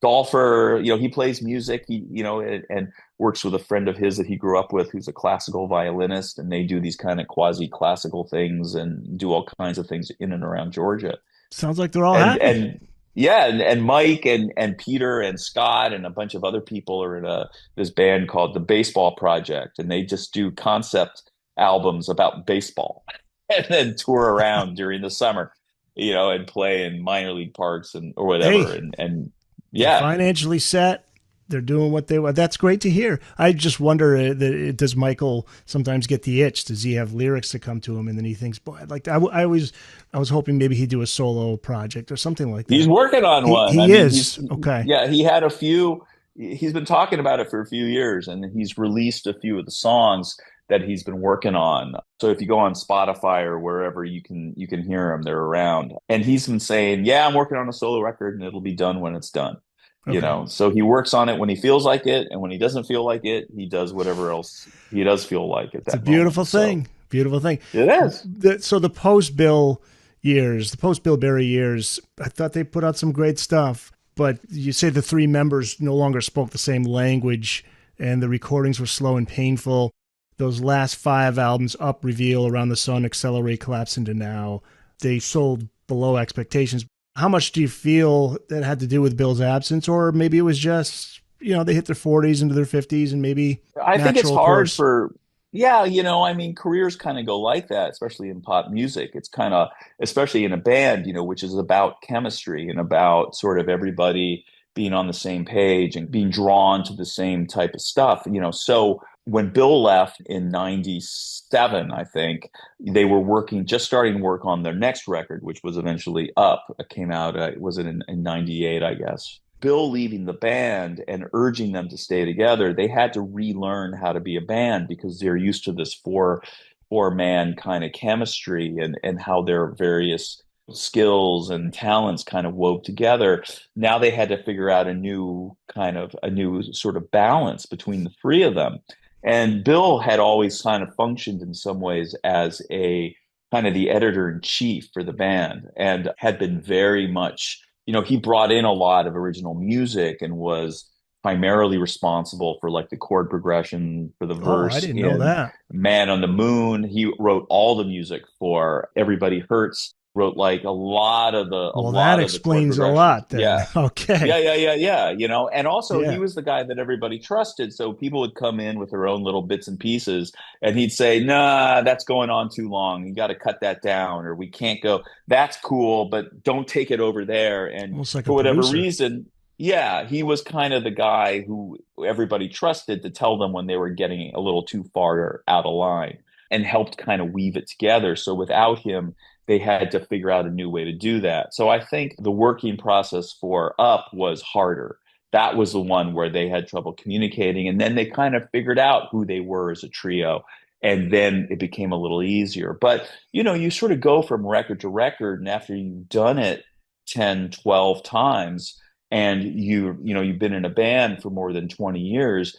golfer. He plays music, and works with a friend of his that he grew up with who's a classical violinist, and they do these kind of quasi classical things and do all kinds of things in and around Georgia. Sounds like they're all And happy. and yeah, and Mike and Peter and Scott and a bunch of other people are in this band called the Baseball Project, and they just do concept albums about baseball and then tour around during the summer, and play in minor league parks and or Hey, whatever. And they're yeah, financially set. they're doing what they want. That's great to hear. I just wonder, does Michael sometimes get the itch? Does he have lyrics to come to him, and then he thinks, "Boy, I'd like to." I was hoping maybe he'd do a solo project or something like He's that. working on one. I He mean, is okay. yeah, he had a few. He's been talking about it for a few years, and he's released a few of the songs that he's been working on. So if you go on Spotify or wherever, you can hear him. They're around, and he's been saying, "Yeah, I'm working on a solo record, and it'll be done when it's done." Okay, So he works on it when he feels like it, and when he doesn't feel like it, he does whatever else he does feel like at it's a that moment. beautiful So thing. Beautiful thing. it is. So the post Bill Berry years, I thought they put out some great stuff. But you say the three members no longer spoke the same language, and the recordings were slow and painful. Those last five albums, Up, Reveal, Around the Sun, Accelerate, Collapse into Now, they sold below expectations. How much do you feel that had to do with Bill's absence, or maybe it was just, they hit their 40s into their 50s and maybe I think it's natural hard course? for, yeah, I mean, careers kind of go like that, especially in pop music. It's kind of, especially in a band, which is about chemistry and about sort of everybody being on the same page and being drawn to the same type of stuff. So when Bill left in 97, I think they were just starting work on their next record, which was eventually Up. It came out, was it in 98, I guess. Bill leaving the band and urging them to stay together, they had to relearn how to be a band because they're used to this four man kind of chemistry and how their various skills and talents kind of wove together. Now they had to figure out a new sort of balance between the three of them. And Bill had always kind of functioned in some ways as a kind of the editor in chief for the band and had been very much, he brought in a lot of original music and was primarily responsible for like the chord progression for the Oh, I verse didn't know in that. Man on the Moon. He wrote all the music for Everybody Hurts, wrote like a lot of Well, that the chord explains a progressions. lot then. Yeah. Okay. Yeah. And also he Yeah. was the guy that everybody trusted. So people would come in with their own little bits and pieces and he'd say, nah, that's going on too long. You got to cut that down or we can't go. That's cool, but don't take it over there. And Almost like a for whatever producer. reason, yeah, he was kind of the guy who everybody trusted to tell them when they were getting a little too far out of line and helped kind of weave it together. So without him, they had to figure out a new way to do that. So I think the working process for Up was harder. That was the one where they had trouble communicating. And then they kind of figured out who they were as a trio. And then it became a little easier. But, you sort of go from record to record. And after you've done it 10, 12 times, and you've been in a band for more than 20 years,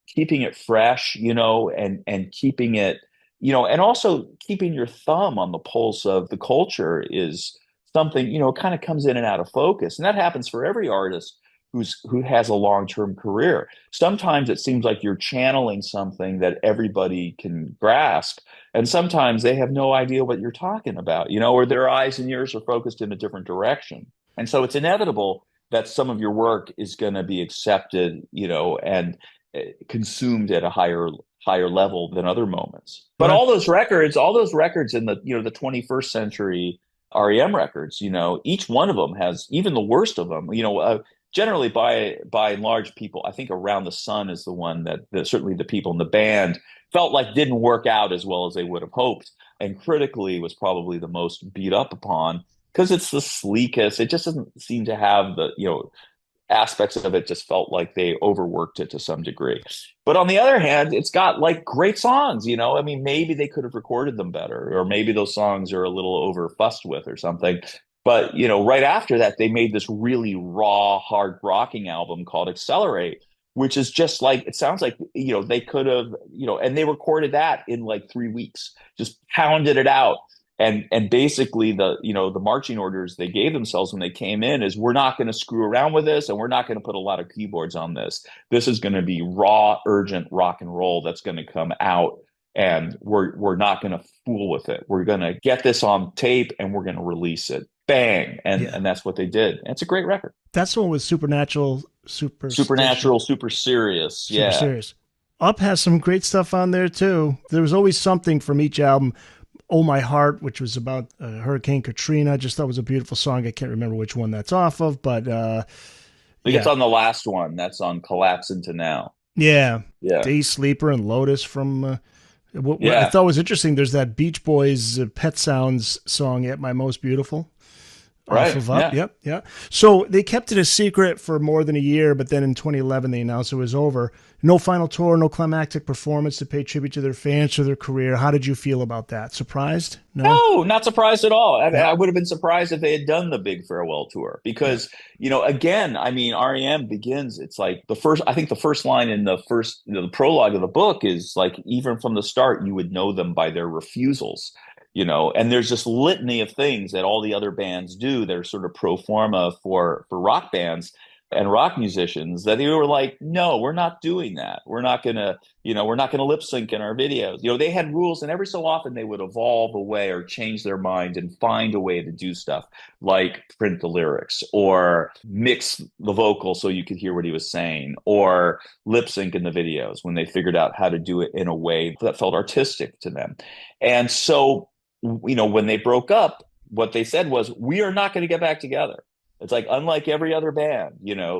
keeping it fresh, and keeping it, and also keeping your thumb on the pulse of the culture is something, kind of comes in and out of focus. And that happens for every artist who has a long-term career. Sometimes it seems like you're channeling something that everybody can grasp. And sometimes they have no idea what you're talking about, or their eyes and ears are focused in a different direction. And so it's inevitable that some of your work is going to be accepted, and consumed at a higher level than other moments. But Right. all those records in the 21st century REM records, each one of them has, even the worst of them, generally by and large, people, I think Around the Sun is the one that certainly the people in the band felt like didn't work out as well as they would have hoped, and critically was probably the most beat up upon because it's the sleekest. It just doesn't seem to have the, aspects of it just felt like they overworked it to some degree. But on the other hand, it's got like great songs, I mean, maybe they could have recorded them better, or maybe those songs are a little over fussed with or something. But, right after that, they made this really raw, hard rocking album called Accelerate, which is just like, it sounds like, they could have, and they recorded that in like 3 weeks, just pounded it out. And basically the marching orders they gave themselves when they came in is, we're not going to screw around with this, and we're not going to put a lot of keyboards on this. This is going to be raw, urgent rock and roll that's going to come out, and we're not going to fool with it. We're going to get this on tape and we're going to release it. Bang. And Yeah. that's what they did. And it's a great record. That's the one with Supernatural Superstition. Supernatural, super serious. Super Yeah. serious. Up has some great stuff on there too. There was always something from each album. Oh My Heart, which was about Hurricane Katrina. Just thought was a beautiful song. I can't remember which one that's off of, but think it's Yeah. on the last one. That's on Collapse Into Now. Yeah. Yeah. Day Sleeper and Lotus from what I Yeah. thought was interesting. There's that Beach Boys Pet Sounds song at My Most Beautiful off Right. of Up. Yeah. Yep, yeah. So they kept it a secret for more than a year, but then in 2011 they announced it was over. No final tour, no climactic performance to pay tribute to their fans or their career. How did you feel about that? Surprised? No. No, not surprised at all. Yep. I would have been surprised if they had done the big farewell tour Yeah. because, again, I mean, REM begins, it's like I think the first line in the first, the prologue of the book is like, even from the start, you would know them by their refusals, and there's this litany of things that all the other bands do that are sort of pro forma for rock bands and rock musicians that they were like, no, we're not doing that. We're not going to lip sync in our videos. They had rules, and every so often they would evolve away or change their mind and find a way to do stuff like print the lyrics or mix the vocal so you could hear what he was saying or lip sync in the videos when they figured out how to do it in a way that felt artistic to them. And so, when they broke up, what they said was, we are not going to get back together. It's like, unlike every other band,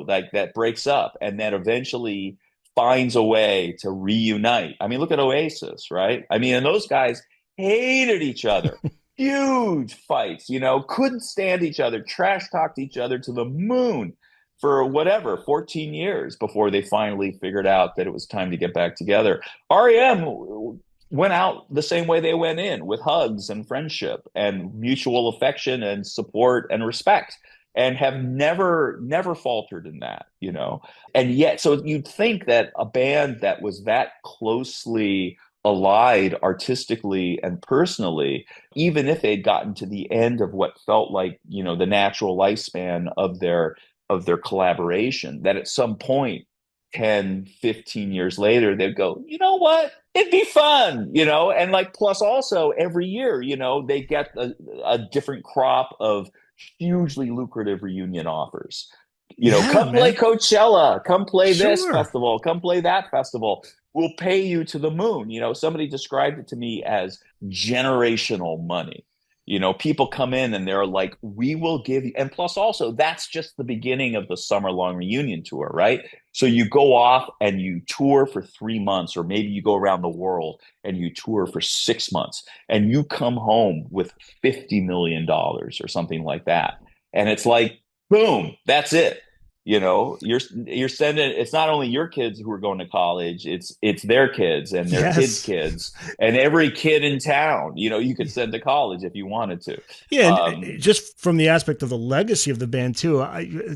like that breaks up and then eventually finds a way to reunite. I mean, look at Oasis, right? I mean, and those guys hated each other. Huge fights, couldn't stand each other, trash talked each other to the moon for whatever, 14 years before they finally figured out that it was time to get back together. REM went out the same way they went in, with hugs and friendship and mutual affection and support and respect, and have never faltered in that. And yet, so you'd think that a band that was that closely allied artistically and personally, even if they'd gotten to the end of what felt like, the natural lifespan of their collaboration, that at some point 10, 15 years later, they'd go, you know what? It'd be fun, and like, plus also every year, they get a different crop of hugely lucrative reunion offers. Yeah, Come play man. Coachella, come play this Sure. festival, come play that festival. We'll pay you to the moon. Somebody described it to me as generational money. People come in and they're like, we will give you, and plus also, that's just the beginning of the summer long reunion tour, right? So you go off and you tour for 3 months, or maybe you go around the world and you tour for 6 months, and you come home with $50 million or something like that. And it's like, boom, that's it. You're sending, it's not only your kids who are going to college, it's their kids and their kids' Yes. kids and every kid in town, you could send to college if you wanted to. Yeah, and Um, just from the aspect of the legacy of the band too,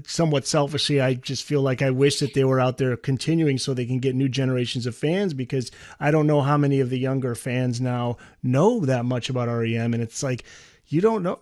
somewhat selfishly, I just feel like I wish that they were out there continuing so they can get new generations of fans, because I don't know how many of the younger fans now know that much about REM, and it's like, you don't know.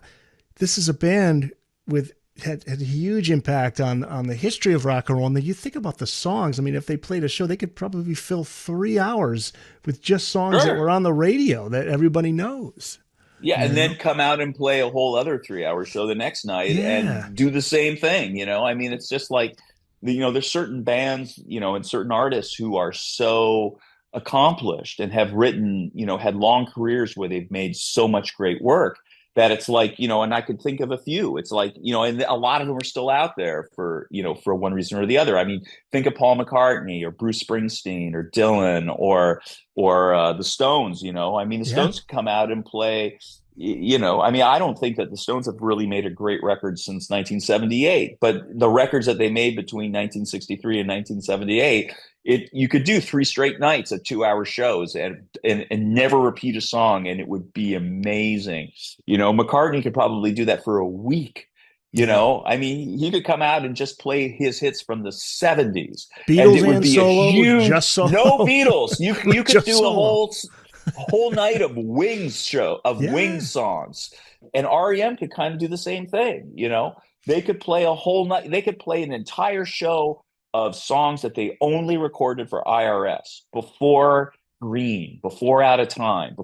This is a band with had a huge impact on the history of rock and roll. And then you think about the songs. I mean, if they played a show, they could probably fill 3 hours with just songs that sure. were on the radio that everybody knows. Yeah, You and then know? come out and play a whole other 3 hour show the next night Yeah. and do the same thing. I mean, it's just like, there's certain bands, and certain artists who are so accomplished and have written, had long careers where they've made so much great work that it's like, and I could think of a few. It's like, and a lot of them are still out there for one reason or the other. I mean, think of Paul McCartney or Bruce Springsteen or Dylan or the Stones. I mean, the Yeah. Stones come out and play. I mean, I don't think that the Stones have really made a great record since 1978, but the records that they made between 1963 and 1978, you could do 3 straight nights of 2 hour shows and never repeat a song, and it would be amazing. McCartney could probably do that for a week. Yeah. I mean, he could come out and just play his hits from the 70s, and Beatles it would and be a solo, huge, just no solo, Beatles. You could just do a solo. whole night of Yeah. Wings songs, and REM could kind of do the same thing. They could play a whole night. They could play an entire show of songs that they only recorded for IRS before Green, before Out of Time,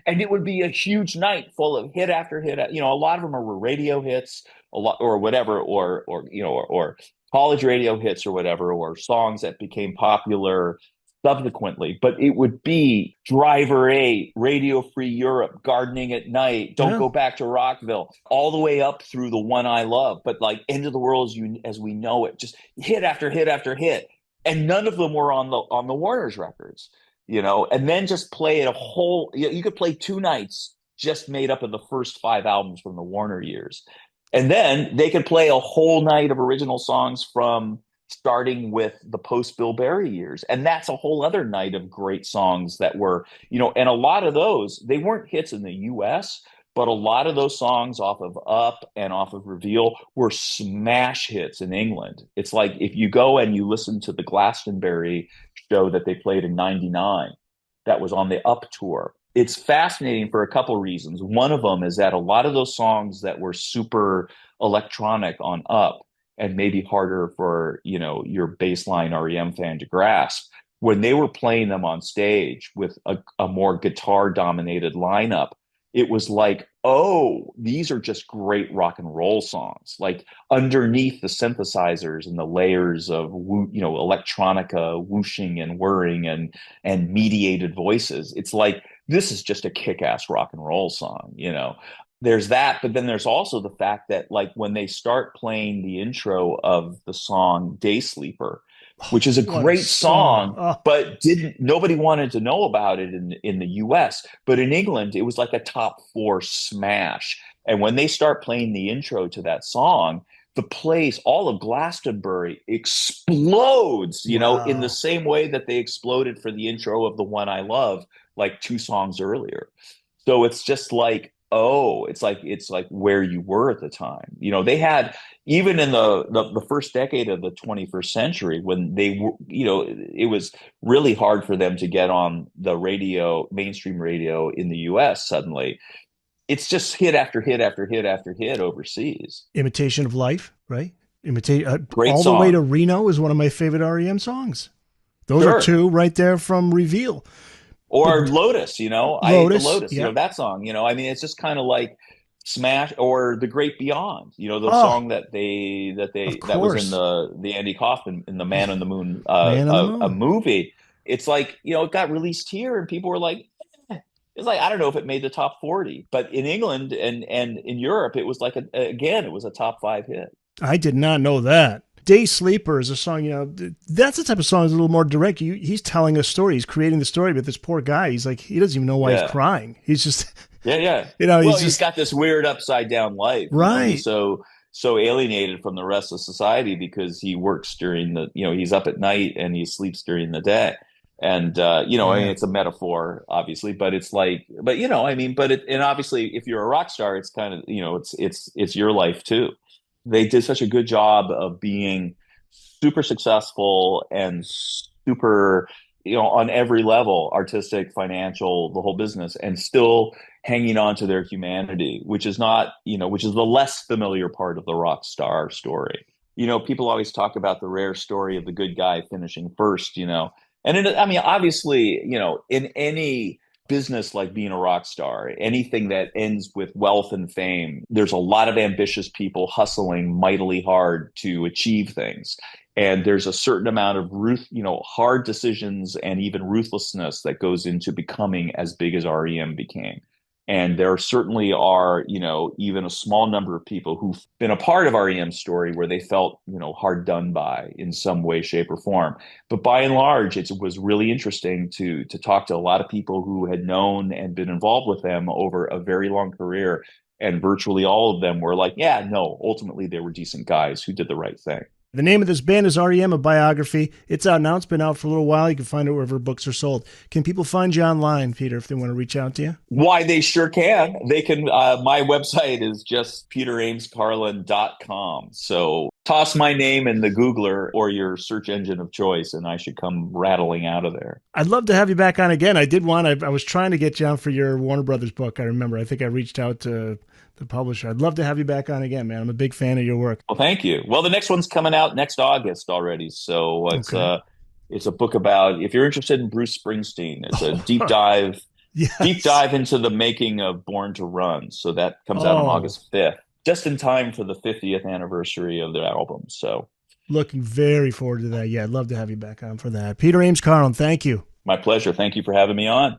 and it would be a huge night full of hit after hit. A lot of them are radio hits, a lot or whatever, or college radio hits or whatever, or songs that became popular subsequently, but it would be Driver 8, Radio Free Europe, Gardening at Night, Don't Yeah. Go Back to Rockville, all the way up through the One I Love. But like End of the World as we know it, just hit after hit after hit. And none of them were on the Warner's records, and then just play it a whole, you could play two nights just made up of the first five albums from the Warner years. And then they could play a whole night of original songs from starting with the post Bill Berry years. And that's a whole other night of great songs that were, and a lot of those, they weren't hits in the US, but a lot of those songs off of Up and off of Reveal were smash hits in England. It's like if you go and you listen to the Glastonbury show that they played in 99, that was on the Up tour. It's fascinating for a couple of reasons. One of them is that a lot of those songs that were super electronic on Up and maybe harder for, your baseline REM fan to grasp, when they were playing them on stage with a more guitar dominated lineup, it was like, oh, these are just great rock and roll songs. Like underneath the synthesizers and the layers of electronica whooshing and whirring and mediated voices, it's like this is just a kick-ass rock and roll song. There's that, but then there's also the fact that like when they start playing the intro of the song Day Sleeper, which is a What a great song. song, Oh, but didn't nobody wanted to know about it in the US. But in England, it was like a top four smash. And when they start playing the intro to that song, the place, all of Glastonbury explodes, in the wow. same way that they exploded for the intro of the One I Love, like two songs earlier. So it's just like, oh, it's like where you were at the time. They had, even in the first decade of the 21st century, when they were, it was really hard for them to get on the radio, mainstream radio in the US suddenly. It's just hit after hit after hit after hit overseas. Imitation of Life, right? Imitate Great All the Way to song. Reno is one of my favorite REM songs. Those are Sure. two right there from Reveal. But Or Lotus, I ate the Lotus, Lotus, yeah. that song, I mean, it's just kind of like Smash or The Great Beyond, the Oh, song of that was in course. the Andy Kaufman in the Man on the Moon Man on the a Moon. movie. It's like, it got released here and people were like, eh. It's like, I don't know if it made the top 40, but in England and in Europe, it was like again, it was a top five hit. I did not know that. Day Sleeper is a song, that's the type of song that's a little more direct. He's telling a story. He's creating the story, but this poor guy, he's like, he doesn't even know why he's Yeah. crying. He's just, Yeah, yeah. he's Well, he's just, got this weird upside down life. He's right. so alienated from the rest of society because he works during he's up at night and he sleeps during the day. And I mean, Yeah. it's a metaphor, obviously, but it's like, but I mean, and obviously, if you're a rock star, it's kind of, it's your life too. They did such a good job of being super successful and super, on every level, artistic, financial, the whole business, and still hanging on to their humanity, which is not, which is the less familiar part of the rock star story. People always talk about the rare story of the good guy finishing first, I mean, obviously, in any business like being a rock star, anything that ends with wealth and fame, there's a lot of ambitious people hustling mightily hard to achieve things. And there's a certain amount of hard decisions and even ruthlessness that goes into becoming as big as REM became. And there certainly are, even a small number of people who've been a part of REM's story where they felt, hard done by in some way, shape, or form. But by and large, it was really interesting to talk to a lot of people who had known and been involved with them over a very long career. And virtually all of them were like, yeah, no, ultimately they were decent guys who did the right thing. The name of this band is R.E.M, a biography. It's out now. It's been out for a little while. You can find it wherever books are sold. Can people find you online, Peter, if they want to reach out to you? Why, they sure can. They can. My website is just peteramescarlin.com. So toss my name in the Googler or your search engine of choice, and I should come rattling out of there. I'd love to have you back on again. I was trying to get you on for your Warner Brothers book. I remember. I think I reached out to the publisher. I'd love to have you back on again, man. I'm a big fan of your work. Well, thank you. Well, the next one's coming out next August already. So Okay. it's a book about, if you're interested in Bruce Springsteen, it's a deep Yes. dive into the making of Born to Run. So that comes out on Oh, August 5th, just in time for the 50th anniversary of their album. So Looking very forward to that. Yeah, I'd love to have you back on for that. Peter Ames Carlin, thank you. My pleasure. Thank you for having me on.